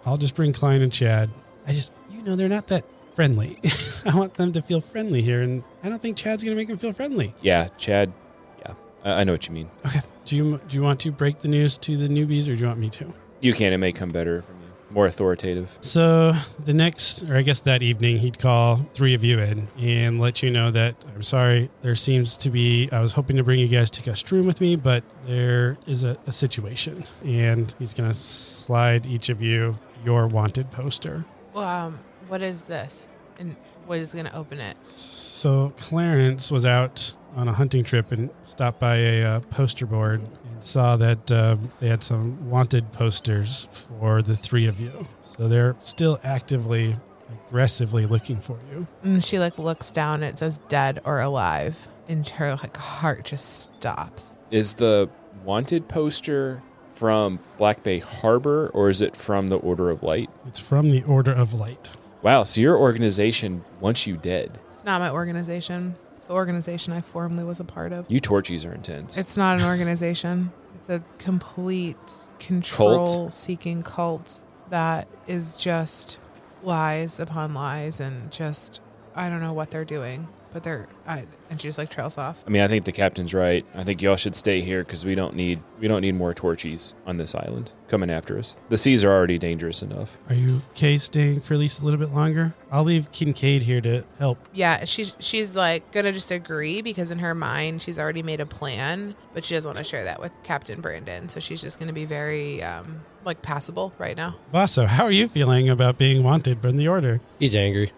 A: I'll just bring Klein and Chad. They're not that friendly. I want them to feel friendly here, and I don't think Chad's going to make them feel friendly.
C: Yeah, Chad. Yeah, I know what you mean.
A: Okay. Do you want to break the news to the newbies, or do you want me to?
C: You can. It may come better from you. More authoritative.
A: So that evening, he'd call 3 of you in and let you know that, I'm sorry, I was hoping to bring you guys to Castrum with me, but there is a situation. And he's going to slide each of you your wanted poster.
B: What is this? And what is going to open it?
A: So Clarence was out on a hunting trip and stopped by a poster board and saw that they had some wanted posters for the 3 of you. So they're still actively, aggressively looking for you.
B: And she looks down. It says dead or alive, and her heart just stops.
C: Is the wanted poster from Black Bay Harbor, or is it from the Order of Light?
A: It's from the Order of Light.
C: Wow, so your organization wants you dead.
B: It's not my organization. It's the organization I formerly was a part of.
C: You Torchies are intense.
B: It's not an organization. It's a complete control-seeking cult that is just lies upon lies, and just, I don't know what they're doing. But and she just trails off.
C: I mean, I think the captain's right. I think y'all should stay here because we don't need more Torchies on this island coming after us. The seas are already dangerous enough.
A: Are you okay staying for at least a little bit longer? I'll leave Kincaid here to help.
B: Yeah, she's gonna just agree because in her mind she's already made a plan, but she doesn't want to share that with Captain Brandon. So she's just gonna be very passable right now.
A: Vaso, how are you feeling about being wanted from the Order?
D: He's angry.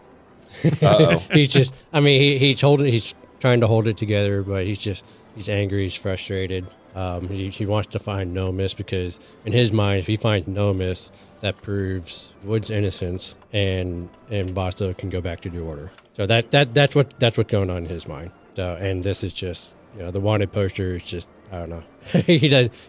C: Uh-oh.
D: He's trying to hold it together, but he's angry. He's frustrated. He wants to find Nomis because in his mind, if he finds Nomis, that proves Wood's innocence, and Vaso can go back to the Order. So that's what's going on in his mind. So, and this is just, the wanted poster is just, I don't know.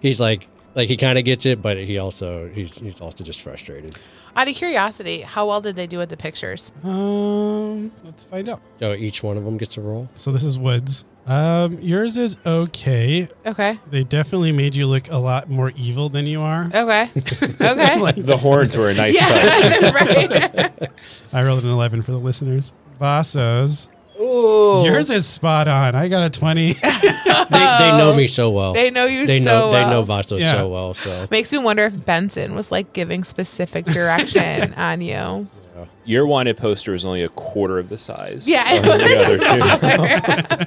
D: He's like he kind of gets it, but he's also just frustrated.
B: Out of curiosity, how well did they do with the pictures?
A: Let's find out.
D: So each one of them gets a roll?
A: So this is Woods. Yours is okay.
B: Okay.
A: They definitely made you look a lot more evil than you are.
B: Okay. Okay.
C: The horns were a nice touch.
B: Right.
A: I rolled an 11 for the listeners. Vaso's.
B: Ooh.
A: Yours is spot on. I got a 20.
D: They know me so well.
B: They know you
D: They
B: so well.
D: They know Vaso so well. So
B: makes me wonder if Benson was giving specific direction on you.
C: Your wanted poster is only a quarter of the size.
B: Yeah,
C: of the other two.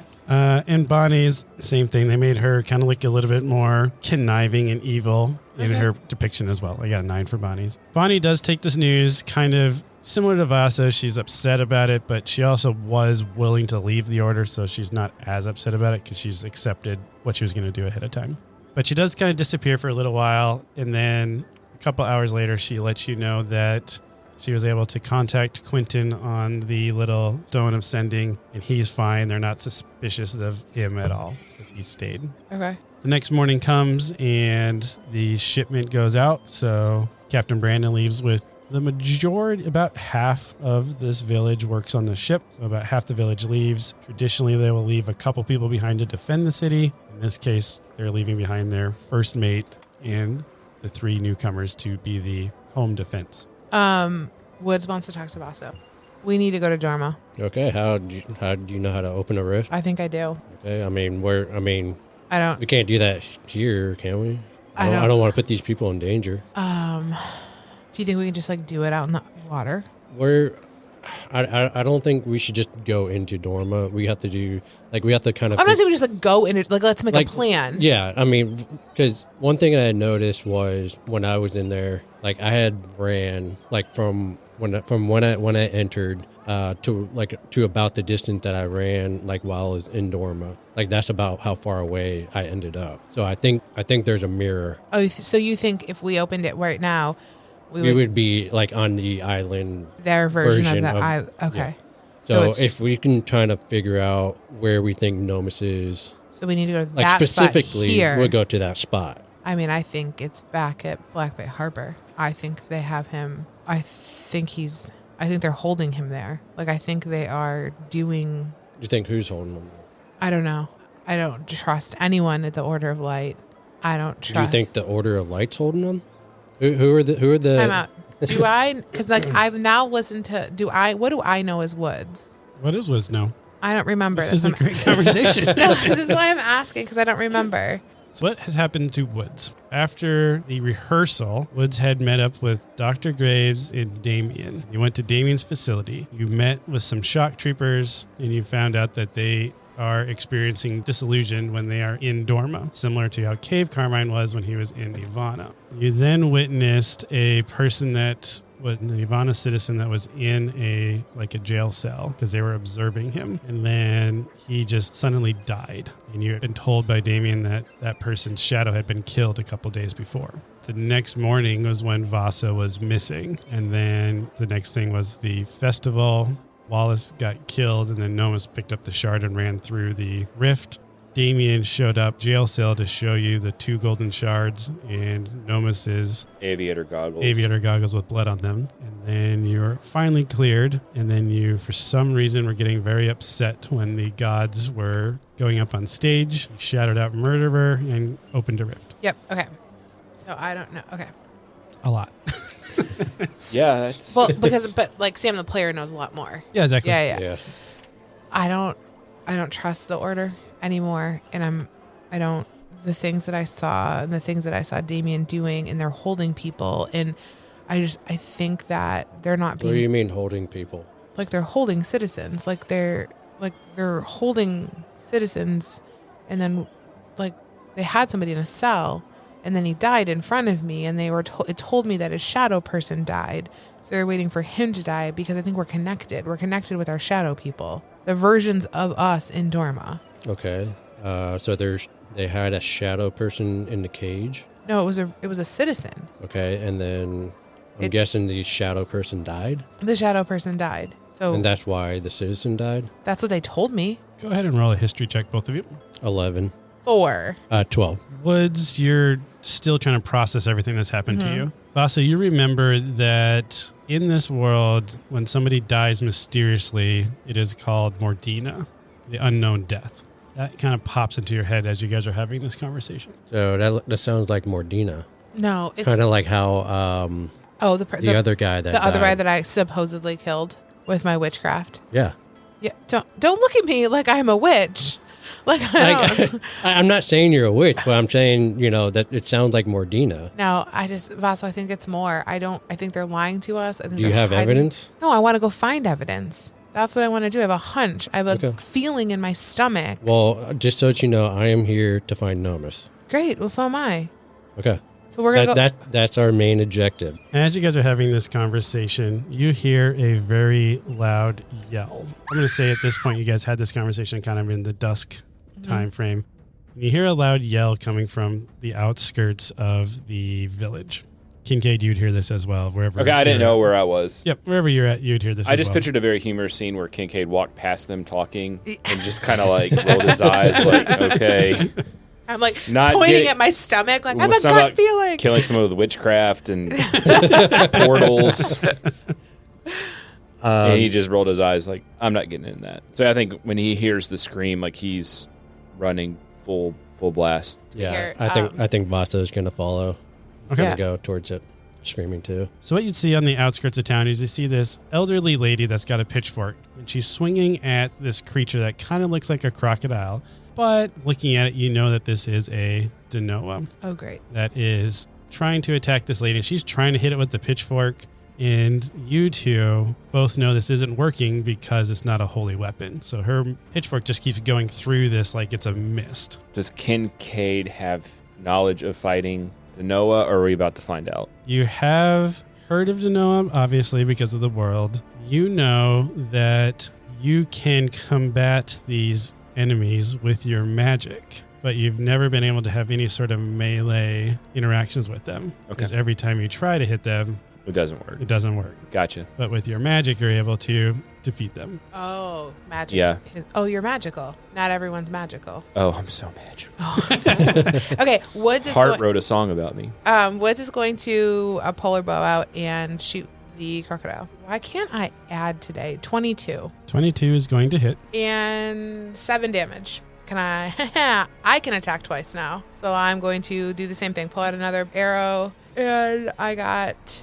A: And Bonnie's, same thing. They made her kind of look a little bit more conniving and evil in her depiction as well. I got a 9 for Bonnie's. Bonnie does take this news kind of similar to Vaso. She's upset about it, but she also was willing to leave the Order, so she's not as upset about it because she's accepted what she was going to do ahead of time. But she does kind of disappear for a little while, and then a couple hours later, she lets you know that she was able to contact Quentin on the little stone of sending, and he's fine. They're not suspicious of him at all because he stayed.
B: Okay.
A: The next morning comes, and the shipment goes out, so Captain Brandon leaves with the majority, about half of this village works on the ship. So about half the village leaves. Traditionally, they will leave a couple people behind to defend the city. In this case, they're leaving behind their first mate and the 3 newcomers to be the home defense.
B: Woods wants to talk to Vaso. We need to go to Dorma.
D: okay, how do you know how to open a rift?
B: I think I do.
D: Okay,
B: I don't.
D: we can't do that here, can we?
B: I
D: I don't want to put these people in danger.
B: Do you think we can just do it out in the water?
D: I don't think we should just go into Dorma. We have to do we have to kind of.
B: I'm not saying we just go in it. Let's make a plan.
D: Yeah, I mean, because one thing I noticed was when I was in there, I had ran from when I entered to about the distance that I ran like while I was in Dorma. Like that's about how far away I ended up. So I think there's a mirror.
B: Oh, so you think if we opened it right now,
D: we would be like on the island.
B: Their version of the island. Okay.
D: Yeah. So if we can kind of figure out where we think Nomus is.
B: So we need to go to
D: like
B: that
D: specifically,
B: spot here.
D: We'll go to that spot.
B: I mean, I think it's back at Black Bay Harbor. I think they have him. I think they're holding him there. Like, I think they are doing...
D: You think who's holding him?
B: I don't know. I don't trust anyone at the Order of Light. I don't trust...
D: Do you think the Order of Light's holding him? Who are the...
B: I'm out. Do I... Because, like, I've now listened to... What do I know as Woods?
A: What does Woods know?
B: I don't remember.
A: This is a great conversation.
B: No, this is why I'm asking, because I don't remember.
A: So what has happened to Woods? After the rehearsal, Woods had met up with Dr. Graves and Damien. You went to Damien's facility. You met with some shock troopers, and you found out that they are experiencing disillusion when they are in Dorma, similar to how Cave Carmine was when he was in Ivana. You then witnessed a person that was an Ivana citizen that was in a jail cell because they were observing him. And then he just suddenly died. And you had been told by Damien that that person's shadow had been killed a couple days before. The next morning was when Vasa was missing. And then the next thing was the festival. Wallace got killed, and then Nomus picked up the shard and ran through the rift. Damien showed up jail cell to show you the 2 golden shards and Nomus's
C: aviator goggles
A: with blood on them. And then you were finally cleared, and then you, for some reason, were getting very upset when the gods were going up on stage. You shouted out murderer and opened a rift.
B: Yep. Okay. So I don't know. Okay.
A: A lot.
C: Yeah. That's...
B: Well, but like Sam the player knows a lot more.
A: Yeah, exactly.
B: Yeah. I don't trust the Order anymore, and the things that I saw and the things that I saw Damien doing, and they're holding people, and I think that they're not being...
D: What do you mean holding people?
B: Like they're holding citizens, like they're holding citizens, and then like they had somebody in a cell, and then he died in front of me, and it told me that his shadow person died, so they're waiting for him to die because I think we're connected with our shadow people, the versions of us in Dorma.
D: Okay. So they had a shadow person in the cage?
B: No, it was a citizen.
D: Okay, and then I'm guessing the shadow person died?
B: The shadow person died. So
D: And that's why the citizen died?
B: that's what they told me.
A: Go ahead and roll a history check, both of you.
D: 11.
B: 4.
D: 12.
A: Woods, you're still trying to process everything that's happened to you. Vasa, you remember that in this world, when somebody dies mysteriously, it is called Mordina, the unknown death. That kind of pops into your head as you guys are having this conversation.
D: So that sounds like Mordina.
B: No, it's
D: Kind of like how the other guy that
B: other guy
D: died.
B: that I supposedly killed with my witchcraft.
D: Yeah.
B: Yeah, don't look at me like I'm a witch. Like I don't.
D: I'm not saying you're a witch, but I'm saying, that it sounds like Mordina.
B: No, Vaso, I think it's more. I think they're lying to us. I think
D: Do you have
B: hiding.
D: evidence?
B: No, I want to go find evidence. That's what I want to do. I have a hunch. I have a feeling in my stomach.
D: Well, just so that you know, I am here to find Nomus.
B: Great. Well, so am I.
D: Okay.
B: So we're going to go.
D: That's our main objective.
A: As you guys are having this conversation, you hear a very loud yell. I'm going to say at this point, you guys had this conversation kind of in the dusk time frame. You hear a loud yell coming from the outskirts of the village. Kincaid, you'd hear this as well. Wherever.
C: Okay, I didn't know where I was.
A: Yep, wherever you're at, you'd hear this.
C: I just pictured a very humorous scene where Kincaid walked past them talking and just kind of like rolled his eyes, like, okay.
B: I'm like
C: Not
B: pointing
C: getting-
B: at my stomach, like I have a
C: Some
B: gut
C: about
B: feeling.
C: Killing someone with witchcraft and portals. And he just rolled his eyes like, I'm not getting in that. So I think when he hears the scream, like he's running full blast.
D: Yeah,
B: Here,
D: I think Vasa is going to follow.
A: Okay.
D: Gonna go towards it, screaming too.
A: So what you'd see on the outskirts of town is you see this elderly lady that's got a pitchfork, and she's swinging at this creature that kind of looks like a crocodile. But looking at it, you know that this is a Denoa
B: Oh, great.
A: that is trying to attack this lady. She's trying to hit it with the pitchfork, and you two both know this isn't working because it's not a holy weapon. So her pitchfork just keeps going through this like it's a mist.
C: Does Kincaid have knowledge of fighting the Noah, or are we about to find out?
A: You have heard of Denoa, obviously, because of the world. You know that you can combat these enemies with your magic, but you've never been able to have any sort of melee interactions with them.
C: Okay.
A: Because every time you try to hit them,
C: It doesn't work.
A: it doesn't work.
C: Gotcha.
A: But with your magic, you're able to defeat them.
B: Oh, magic.
C: Yeah.
B: Oh, you're magical. Not everyone's magical.
C: Oh, I'm so magical.
B: Okay, Woods is
C: Hart wrote a song about me.
B: Woods is going to pull her bow out and shoot the crocodile. Why can't I add today? 22
A: 22 is going to hit.
B: and 7 damage. Can I? I can attack twice now, so I'm going to do the same thing. Pull out another arrow, and I got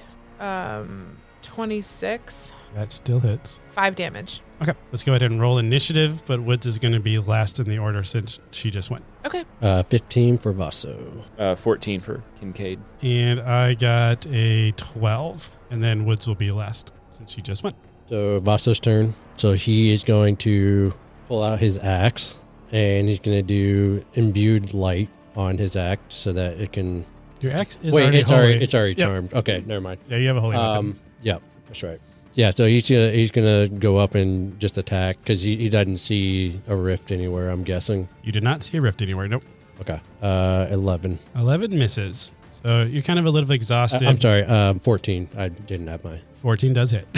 B: 26.
A: That still hits.
B: 5 damage.
A: Okay, let's go ahead and roll initiative, but Woods is going to be last in the order since she just went.
B: Okay.
D: 15 for Vaso.
C: 14 for Kincaid.
A: And I got a 12, and then Woods will be last since she just went.
D: So Vaso's turn. So he is going to pull out his axe, and he's going to do imbued light on his axe so that it can.
A: Your axe is
D: Wait,
A: already
D: it's
A: holy.
D: already, it's already
A: Yep.
D: charmed. Okay, never mind.
A: Yeah, you have a holy weapon.
D: Yep, that's right. Yeah, so he's gonna go up and just attack because he doesn't see a rift anywhere. I'm guessing.
A: You did not see a rift anywhere. Nope.
D: Okay. 11.
A: 11 misses. So you're kind of a little exhausted.
D: I'm sorry. 14. I didn't have my.
A: 14 does hit.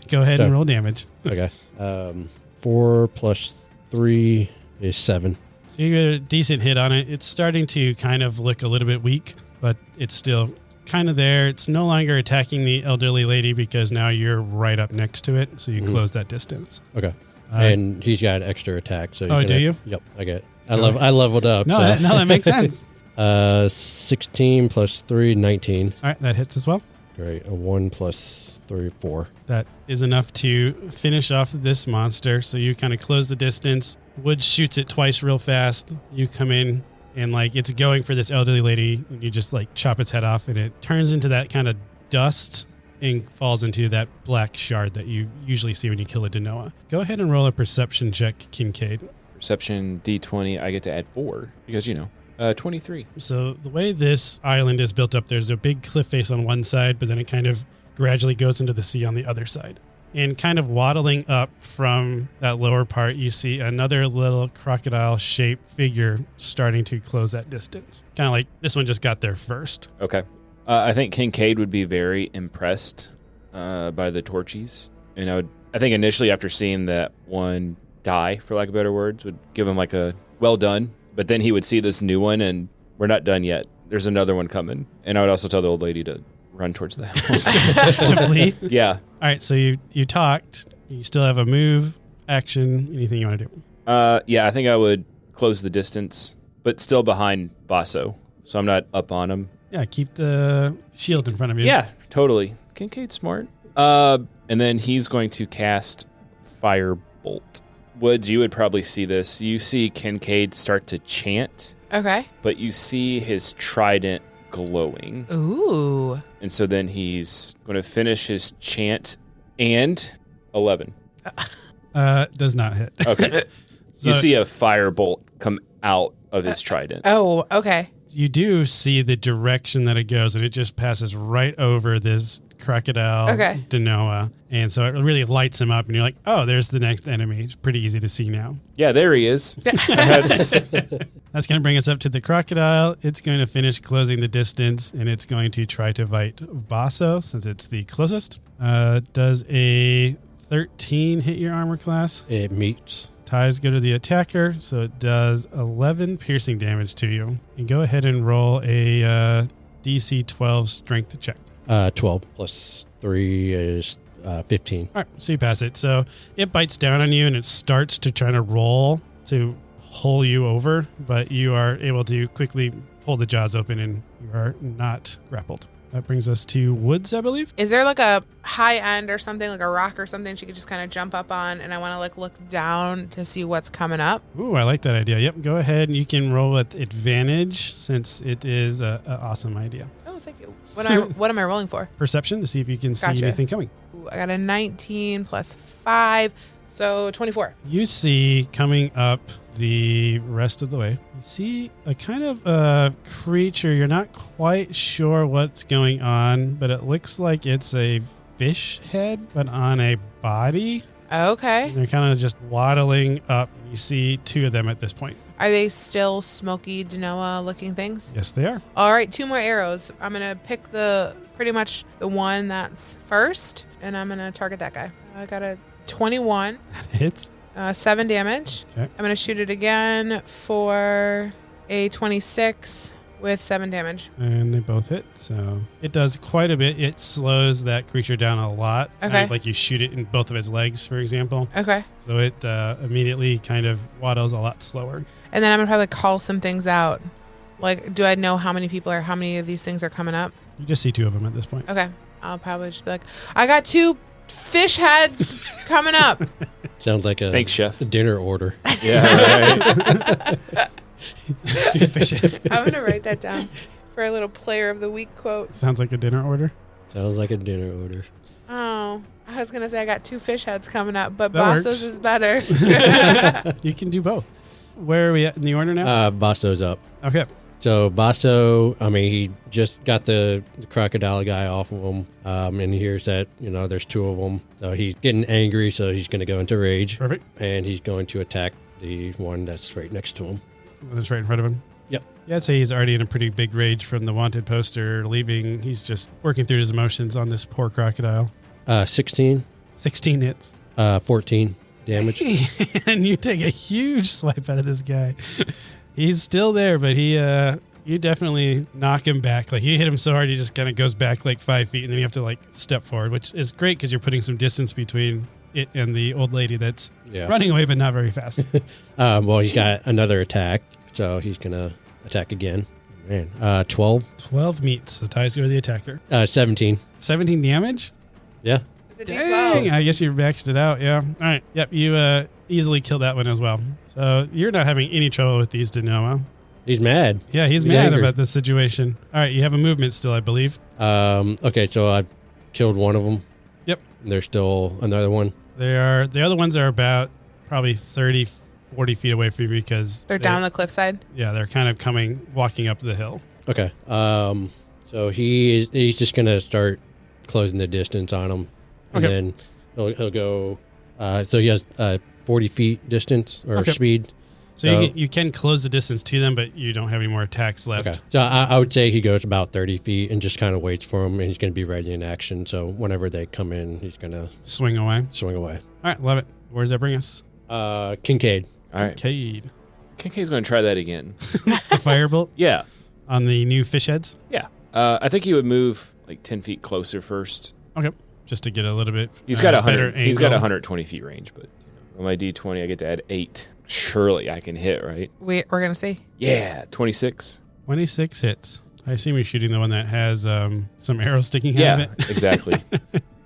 A: Go ahead and roll damage.
D: Okay. 4 plus 3 is 7.
A: So you get a decent hit on it. It's starting to kind of look a little bit weak, but it's still kind of there. It's no longer attacking the elderly lady because now you're right up next to it. So you close that distance.
D: Okay. And he's got extra attack. So
A: do you?
D: Yep. I get. I leveled up.
A: No,
D: so.
A: that makes sense.
D: 16 plus 3, 19.
A: All right, that hits as well.
D: Great. A 1 plus 3, 4.
A: That is enough to finish off this monster. So you kind of close the distance. Wood shoots it twice real fast. You come in and like it's going for this elderly lady. And you just like chop its head off and it turns into that kind of dust and falls into that black shard that you usually see when you kill a Denoa. Go ahead and roll a perception check, Kincaid.
C: Perception D20. I get to add 4 because, 23.
A: So the way this island is built up, there's a big cliff face on one side, but then it kind of gradually goes into the sea on the other side. And kind of waddling up from that lower part, you see another little crocodile-shaped figure starting to close that distance. Kind of like this one just got there first.
C: Okay. I think Kincaid would be very impressed by the Torchies. And I think initially after seeing that one die, for lack of better words, would give him like a well done. But then he would see this new one and we're not done yet. There's another one coming. And I would also tell the old lady to run towards the house.
A: To flee.
C: Yeah.
A: All right, so you talked. You still have a move, action, anything you want to do.
C: Yeah, I think I would close the distance, but still behind Basso. So I'm not up on him.
A: Yeah, keep the shield in front of you.
C: Yeah, totally. Kincaid's smart. And then he's going to cast Firebolt. Woods, you would probably see this. You see Kincaid start to chant,
B: Okay.
C: but you see his trident glowing.
B: Ooh.
C: And so then he's going to finish his chant and 11.
A: Does not hit.
C: Okay.
A: So
C: you see a firebolt come out of his trident.
B: Oh, okay.
A: you do see the direction that it goes, and it just passes right over this crocodile Denoa. And so it really lights him up, and you're like, oh, there's the next enemy. It's pretty easy to see now.
C: Yeah, there he is.
A: That's going to bring us up to the crocodile. It's going to finish closing the distance, and it's going to try to fight Basso since it's the closest. Does a 13 hit your armor class?
D: It meets.
A: Ties go to the attacker, so it does 11 piercing damage to you. And go ahead and roll a DC 12 strength check.
D: 12 plus 3 is 15.
A: All right, so you pass it. So it bites down on you, and it starts to try to roll to pull you over, but you are able to quickly pull the jaws open, and you are not grappled. That brings us to Woods, I believe.
B: Is there like a high end or something, like a rock or something she could just kind of jump up on, and I want to like look down to see what's coming up?
A: Ooh, I like that idea. Yep, go ahead, and you can roll with advantage since it is an awesome idea.
B: Oh, thank you. What am I rolling for?
A: Perception to see if you can see anything coming.
B: I got a 19 plus 5, so 24.
A: You see coming up the rest of the way, you see a kind of a creature. You're not quite sure what's going on, but it looks like it's a fish head, but on a body.
B: Okay.
A: They're kind of just waddling up. You see 2 of them at this point.
B: Are they still smoky Denoa looking things?
A: Yes, they are.
B: All right, 2 more arrows. I'm going to pick pretty much the one that's first, and I'm going to target that guy. I got a 21.
A: That hits.
B: 7 damage.
A: Okay.
B: I'm going to shoot it again for a 26 with 7 damage.
A: And they both hit. So it does quite a bit. It slows that creature down a lot.
B: Okay.
A: Kind of like you shoot it in both of its legs, for example.
B: Okay.
A: So it immediately kind of waddles a lot slower.
B: And then I'm going to probably call some things out. Like, do I know how many of these things are coming up?
A: You just see 2 of them at this point.
B: Okay. I'll probably just be like, I got 2 fish heads coming up.
D: Sounds like a
C: Thanks, chef.
D: a dinner order.
C: Yeah, right.
A: 2 fish heads.
B: I'm going to write that down for a little player of the week quote.
A: Sounds like a dinner order.
D: Sounds like a dinner order.
B: Oh, I was going to say I got 2 fish heads coming up, but
A: That
B: Basso's
A: works.
B: is better.
A: You can do both. Where are we at in the order now?
D: Vasso's up.
A: Okay.
D: So Vasso, he just got the crocodile guy off of him, and he hears that, there's 2 of them. So he's getting angry, so he's going to go into rage.
A: Perfect.
D: And he's going to attack the one that's right next to him.
A: That's right in front of him.
D: Yep.
A: Yeah, I'd say he's already in a pretty big rage from the wanted poster leaving. He's just working through his emotions on this poor crocodile.
D: 16,
A: 16 hits.
D: 14 damage.
A: And you take a huge swipe out of this guy. He's still there, but you definitely knock him back. Like, you hit him so hard, he just kind of goes back like 5 feet, and then you have to like step forward, which is great because you're putting some distance between it and the old lady that's running away, but not very fast.
D: Well, he's got another attack, so he's going to attack again. Man, 12.
A: 12 meets, so ties go to the attacker.
D: 17.
A: 17 damage?
D: Yeah.
B: It's a
A: Dang,
B: D12.
A: I guess you maxed it out, yeah. All right, yep, you easily killed that one as well. So you're not having any trouble with these, Denoa.
D: He's mad.
A: Yeah, he's mad
D: angry.
A: about this situation. All right, you have a movement still, I believe.
D: Okay, so I've killed one of them.
A: Yep.
D: There's still another one.
A: The other ones are about probably 30, 40 feet away from you because
B: They're down the cliffside.
A: Yeah, they're kind of walking up the hill.
D: Okay. So he's just gonna start closing the distance on him, and
A: Okay.
D: then he'll go. So he has 40 feet distance or
A: Okay.
D: speed.
A: So you can close the distance to them, but you don't have any more attacks left.
D: Okay. So I would say he goes about 30 feet and just kind of waits for him, and he's going to be ready in action. So whenever they come in, he's going to
A: Swing away.
D: swing away.
A: All right, love it. Where does that bring us?
D: Kincaid.
C: All right.
A: Cade.
C: Kincaid's going to try that again.
A: The firebolt
C: Yeah.
A: on the new fish heads.
C: Yeah. I think he would move like 10 feet closer first.
A: Okay, just to get a little bit.
C: He's got
A: better
C: 100. He's got
A: angle.
C: 120 feet range, but on my D20, I get to add 8. Surely I can hit, right?
B: We're going to see.
C: Yeah, 26.
A: 26 hits. I assume you're shooting the one that has some arrows sticking out
C: Yeah,
A: of it.
C: exactly.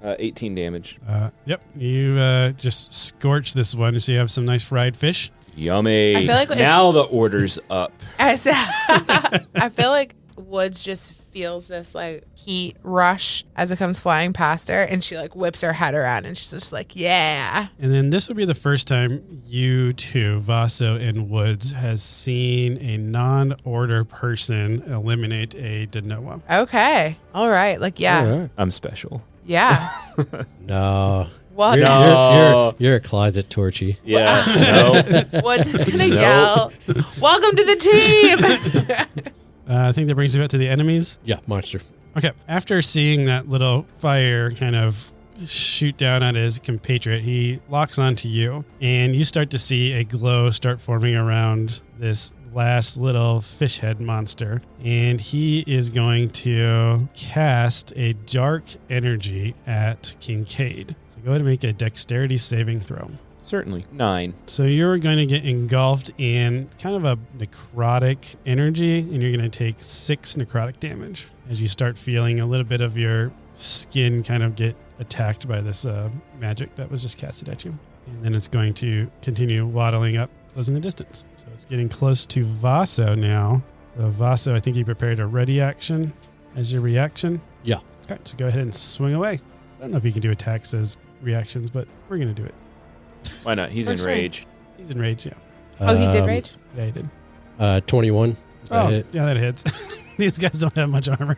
C: 18 damage.
A: Yep. You just scorch this one, so you have some nice fried fish.
C: Yummy.
B: I feel like
C: now the order's up.
B: I feel like Woods just feels this like heat rush as it comes flying past her, and she like whips her head around and she's just like, yeah.
A: And then this would be the first time you two, Vaso and Woods, has seen a non-order person eliminate a Denoa.
B: Okay. All right. Like, yeah.
D: All right.
C: I'm special.
B: Yeah.
D: No.
B: Well,
D: You're,
C: No.
D: you're a closet torchy.
C: Yeah. No.
B: Woods is going to
C: Nope.
B: yell, welcome to the team.
A: I think that brings you back to the enemies.
D: Yeah, monster.
A: Okay. After seeing that little fire kind of shoot down at his compatriot, he locks onto you, and you start to see a glow start forming around this last little fish head monster, and he is going to cast a dark energy at Kincaid. So go ahead and make a dexterity saving throw.
C: Certainly. 9.
A: So you're going to get engulfed in kind of a necrotic energy, and you're going to take 6 necrotic damage as you start feeling a little bit of your skin kind of get attacked by this magic that was just casted at you. And then it's going to continue waddling up, closing the distance. So it's getting close to Vaso now. So Vaso, I think you prepared a ready action as your reaction.
D: Yeah.
A: All right, so go ahead and swing away. I don't know if you can do attacks as reactions, but we're going to do it.
C: Why not? He's in
B: First one.
C: rage.
A: He's in rage, yeah.
B: Oh, he did rage?
A: Yeah, he did.
D: 21. Does that hit?
A: Yeah, that hits. These guys don't have much armor.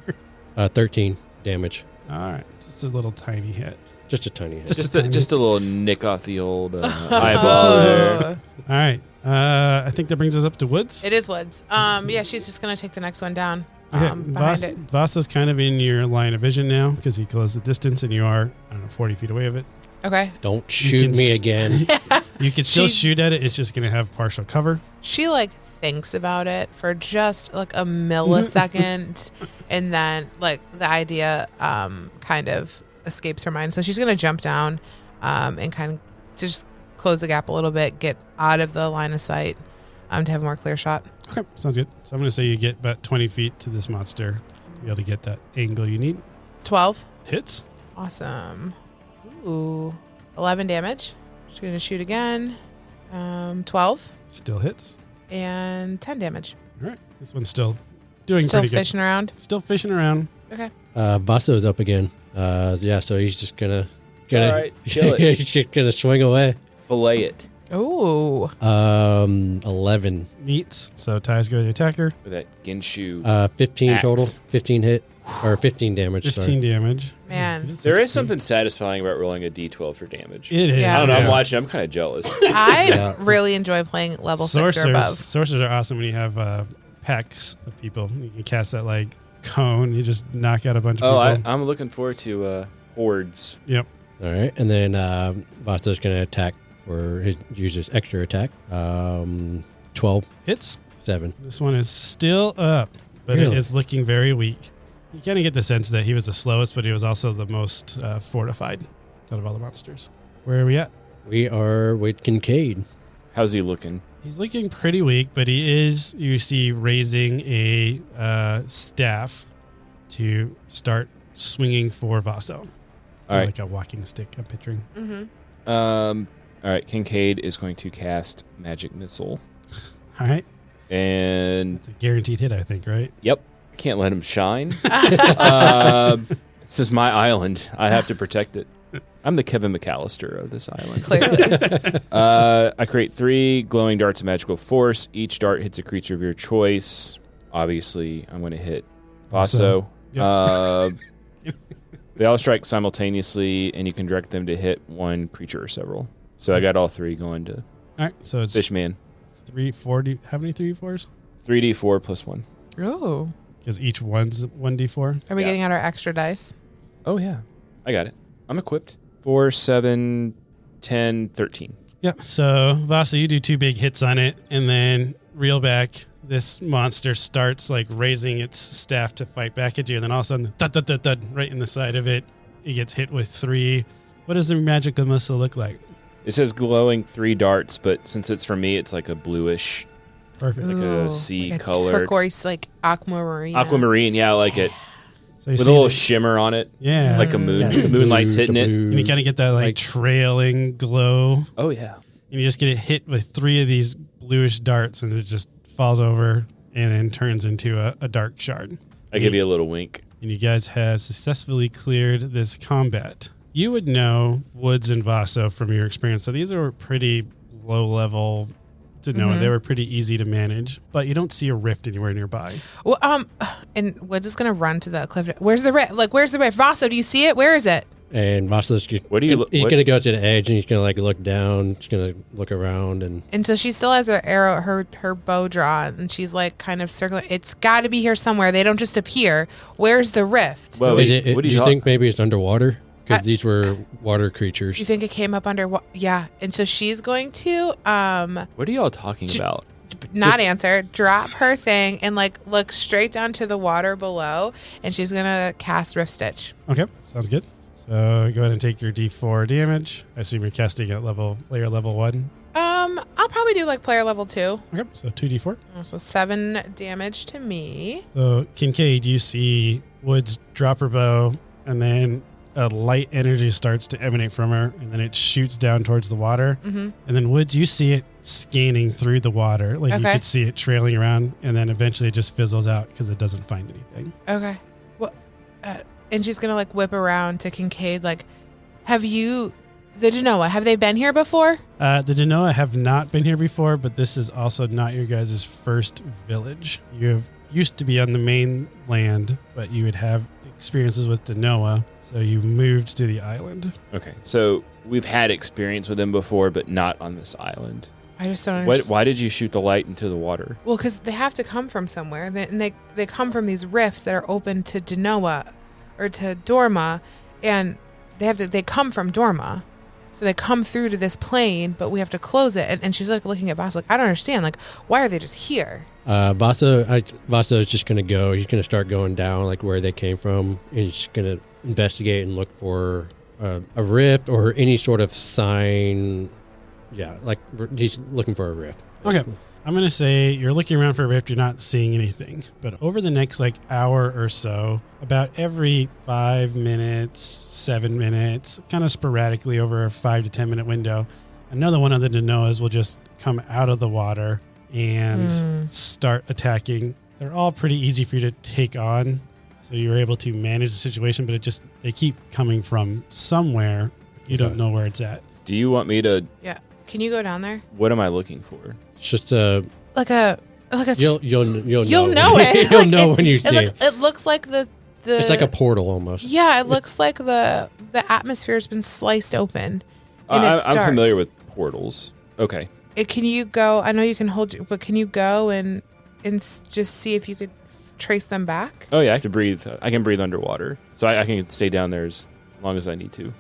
D: 13 damage.
A: All right. Just a little tiny hit.
D: Just a tiny hit.
C: Just a little nick off the old eyeball there.
A: All right. I think that brings us up to Woods.
B: It is Woods. Yeah, she's just going to take the next one down.
A: Okay,
B: Behind it.
A: Vasa's kind of in your line of vision now because he closed the distance and you are, 40 feet away of it.
B: Okay.
D: Don't shoot me again.
A: You can still shoot at it. It's just going to have partial cover.
B: She thinks about it for just a millisecond and then the idea kind of escapes her mind. So she's going to jump down and kind of just close the gap a little bit, get out of the line of sight to have a more clear shot.
A: Okay, sounds good. So I'm going to say you get about 20 feet to this monster to be able to get that angle you need.
B: 12.
A: Hits.
B: Awesome. Ooh. 11 damage. She's going to shoot again. 12.
A: Still hits.
B: And 10 damage.
A: All right. This one's still doing
B: Still
A: pretty good.
B: fishing around.
A: Still fishing around.
B: Okay.
D: Vaso's up again. Yeah, so he's just gonna
C: All right, chill it.
D: he's just gonna swing away.
C: Fillet it
B: Ooh.
D: 11.
A: Meets. So Ty's go to the attacker.
C: with that Genshu.
D: 15
C: Axe.
D: total. 15 hit. Or 15 damage.
A: 15 damage.
B: Man.
C: There is something satisfying about rolling a d12 for damage.
A: It is.
B: Yeah.
C: I don't know. I'm
A: yeah.
C: watching. I'm kind of jealous.
B: I really enjoy playing level 6 or above.
A: Sorcerers are awesome when you have packs of people. You can cast that cone. You just knock out a bunch of people.
C: I'm looking forward to hordes.
A: Yep.
D: All right. And then Vaso's gonna attack use his extra attack. 12.
A: Hits.
D: 7.
A: This one is still up, but
D: Really?
A: it is looking very weak. You kind of get the sense that he was the slowest, but he was also the most fortified out of all the monsters. Where are we at?
D: We are with Kincaid.
C: How's he looking?
A: He's looking pretty weak, but he is, you see, raising a staff to start swinging for Vaso.
C: All right.
A: Like a walking stick, I'm picturing.
B: Mm-hmm.
C: All right. Kincaid is going to cast Magic Missile.
A: All right.
C: And
A: It's a guaranteed hit, I think, right?
C: yep, I can't let him shine. This is my island. I have to protect it. I'm the Kevin McAllister of this island.
B: Clearly.
C: I create 3 glowing darts of magical force. Each dart hits a creature of your choice. Obviously, I'm going to hit Vaso.
A: Yep.
C: They all strike simultaneously, and you can direct them to hit one creature or several. So I got all 3 going to
A: All right. So it's
C: Fishman.
A: 3, 4. How many 3d4s?
C: 3d4 plus 1.
B: Ooh.
A: Because each one's 1d4.
B: Are we
C: Yeah.
B: getting out our extra dice?
C: Oh, yeah. I got it. I'm equipped. 4, 7, 10, 13.
A: Yeah. So Vasa, you do 2 big hits on it, and then reel back. This monster starts raising its staff to fight back at you, and then all of a sudden, thud, thud, thud, thud, right in the side of it, it gets hit with 3. What does the magical missile look like?
C: It says glowing 3 darts, but since it's for me, it's like a bluish,
A: Perfect.
C: like
B: Ooh,
C: a sea
B: like a
C: colored.
B: turquoise, aquamarine.
C: Aquamarine, yeah, I like it.
A: So you
C: With
A: see
C: a little
A: the-
C: shimmer on it,
A: yeah,
C: like a moon.
D: Yeah.
C: The moonlight's hitting it.
A: and you kind of get that trailing glow,
C: Oh, yeah.
A: and you just get it hit with 3 of these bluish darts, and it just falls over and then turns into a dark shard.
C: I give you a little wink.
A: And you guys have successfully cleared this combat. You would know Woods and Vaso from your experience. So these are pretty low level to know.
B: Mm-hmm.
A: They were pretty easy to manage, but you don't see a rift anywhere nearby.
B: Well, and Woods is gonna run to the cliff. Where's the rift? Where's the rift? Vaso, do you see it? Where is it?
D: And Vaso's
C: What do you look-
D: he's
C: what-
D: going to go to the edge and he's going to look down. He's going to look around and
B: And so she still has her arrow, her bow drawn, and she's kind of circling. It's got to be here somewhere. They don't just appear. Where's the rift?
C: Well,
D: do you think maybe it's underwater? Because these were water creatures.
B: You think it came up under? Yeah. And so she's going to
C: What are y'all talking about?
B: not answer, drop her thing, and look straight down to the water below, and she's gonna cast Rift Stitch.
A: Okay, sounds good. So go ahead and take your D4 damage. I assume you're casting at layer level 1.
B: I'll probably do player level 2.
A: Okay, so 2d4.
B: So 7 damage to me.
A: So Kincaid, you see Woods drop her bow, and then a light energy starts to emanate from her, and then it shoots down towards the water.
B: Mm-hmm.
A: And then Woods, you see it scanning through the water. You
B: Okay.
A: could see it trailing around, and then eventually it just fizzles out because it doesn't find anything.
B: Okay. Well, and she's gonna like whip around to Kincaid. Like, the Genoa, have they been here before?
A: The Genoa have not been here before, but this is also not your guys' first village. You used to be on the mainland, but you would have experiences with Genoa, so you moved to the island.
C: Okay, so we've had experience with them before, but not on this island.
B: I just don't understand.
C: Why did you shoot the light into the water?
B: Well, because they have to come from somewhere, and they come from these rifts that are open to Genoa or to Dorma, and they come from Dorma. So they come through to this plane, but we have to close it. And she's like looking at Vasa like, I don't understand. Like, why are they just here?
D: Vasa is just going to go. He's going to start going down like where they came from. And he's going to investigate and look for a rift or any sort of sign. Yeah, like he's looking for a rift.
A: Okay. I'm going to say you're looking around for a rift. You're not seeing anything. But over the next like hour or so, about every 5 minutes, 7 minutes, kind of sporadically over a 5 to 10 minute window, another one of the Denoas will just come out of the water and start attacking. They're all pretty easy for you to take on. So you're able to manage the situation, but they keep coming from somewhere. You don't know where it's at.
C: Do you want me to?
B: Yeah. Can you go down there?
C: What am I looking for?
D: It's just
B: you'll know
D: You'll
B: it.
D: You'll know when you see it.
B: It looks like the.
D: It's like a portal almost.
B: Yeah, it looks like the atmosphere's been sliced open.
C: I'm familiar with portals. Okay.
B: Can you go? I know you can but can you go and just see if you could trace them back?
C: Oh yeah, I can breathe. I can breathe underwater, so I can stay down there as long as I need to.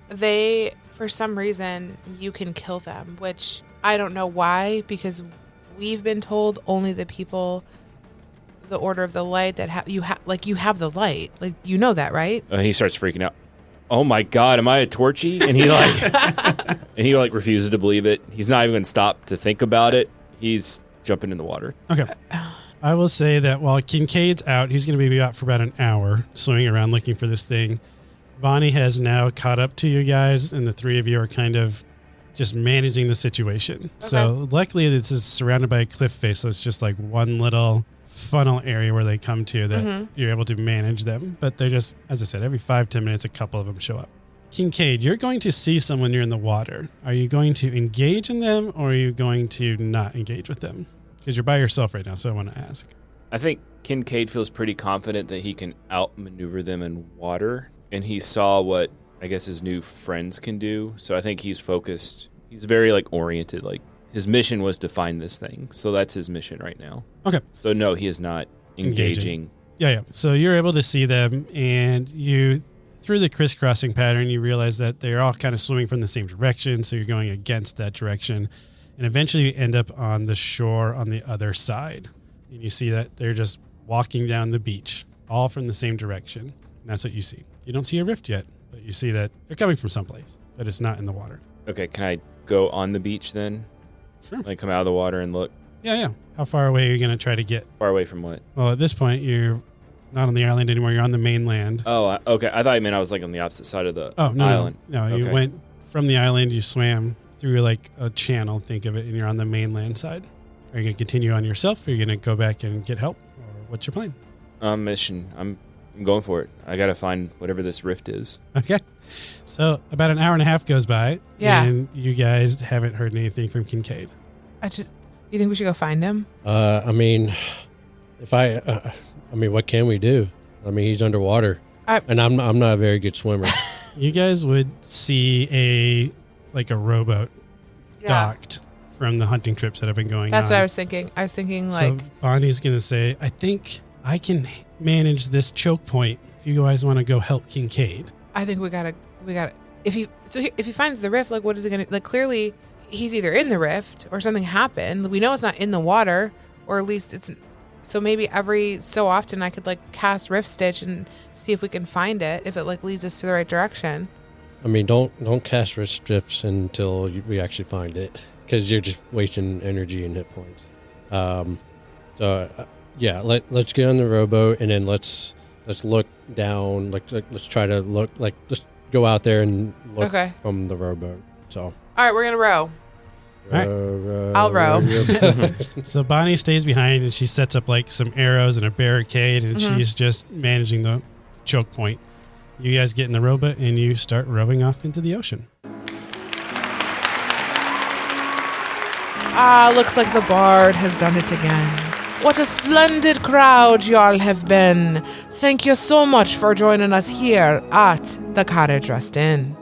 B: They, for some reason, you can kill them, which I don't know why, because we've been told only the people, the Order of the Light, that you have the light. Like, you know that, right?
C: He starts freaking out. Oh my God, am I a Torchy? And he refuses to believe it. He's not even going to stop to think about it. He's jumping in the water.
A: Okay. I will say that while Kincaid's out, he's going to be out for about an hour, swimming around looking for this thing. Bonnie has now caught up to you guys, and the three of you are kind of just managing the situation. Okay. So luckily this is surrounded by a cliff face, so it's just like one little funnel area where they come to that you're able to manage them. But they're just, as I said, every 5-10 minutes a couple of them show up. Kincaid, you're going to see someone near in the water. Are you going to engage in them, or are you going to not engage with them? Because you're by yourself right now, so I want to ask.
C: I think Kincaid feels pretty confident that he can outmaneuver them in water, and he saw what I guess his new friends can do. So I think he's focused. He's very oriented. Like, his mission was to find this thing. So that's his mission right now.
A: Okay.
C: So no, he is not engaging.
A: Yeah. So you're able to see them, and you, through the crisscrossing pattern, you realize that they're all kind of swimming from the same direction. So you're going against that direction, and eventually you end up on the shore on the other side. And you see that they're just walking down the beach, all from the same direction. And that's what you see. You don't see a rift yet, but you see that they're coming from someplace, but it's not in the water.
C: Okay, can I go on the beach then?
A: Sure.
C: Like, come out of the water and look?
A: Yeah. How far away are you going to try to get?
C: Far away from what?
A: Well, at this point, you're not on the island anymore. You're on the mainland.
C: Oh, okay. I thought you meant I was on the opposite side of the island.
A: No,
C: okay.
A: You went from the island, you swam through a channel, think of it, and you're on the mainland side. Are you going to continue on yourself, or are you going to go back and get help? Or what's your plan?
C: Mission. I'm going for it. I got to find whatever this rift is.
A: Okay. So about an hour and a half goes by.
B: Yeah.
A: And you guys haven't heard anything from Kincaid.
B: You think we should go find him?
D: What can we do? I mean, he's underwater, and I'm not a very good swimmer.
A: You guys would see a rowboat docked from the hunting trips that have been going on.
B: That's what I was thinking. I was thinking
A: so Bonnie's going to say, I think I can manage this choke point if you guys want to go help Kincaid.
B: I think we gotta, if he finds the rift, what is it going to, clearly he's either in the rift or something happened. We know it's not in the water, or at least it's, so maybe every so often I could cast Rift Stitch and see if we can find it, if it leads us to the right direction.
D: I mean, don't cast Rift Stitch until we actually find it, because you're just wasting energy and hit points. Let's get on the rowboat, and then let's look down. Let's try to look. Just go out there and look from the rowboat. So.
B: All right, we're gonna row. I'll row.
A: So Bonnie stays behind, and she sets up some arrows and a barricade, and she's just managing the choke point. You guys get in the rowboat and you start rowing off into the ocean.
B: Looks like the bard has done it again. What a splendid crowd y'all have been. Thank you so much for joining us here at the Carriage Rest Inn.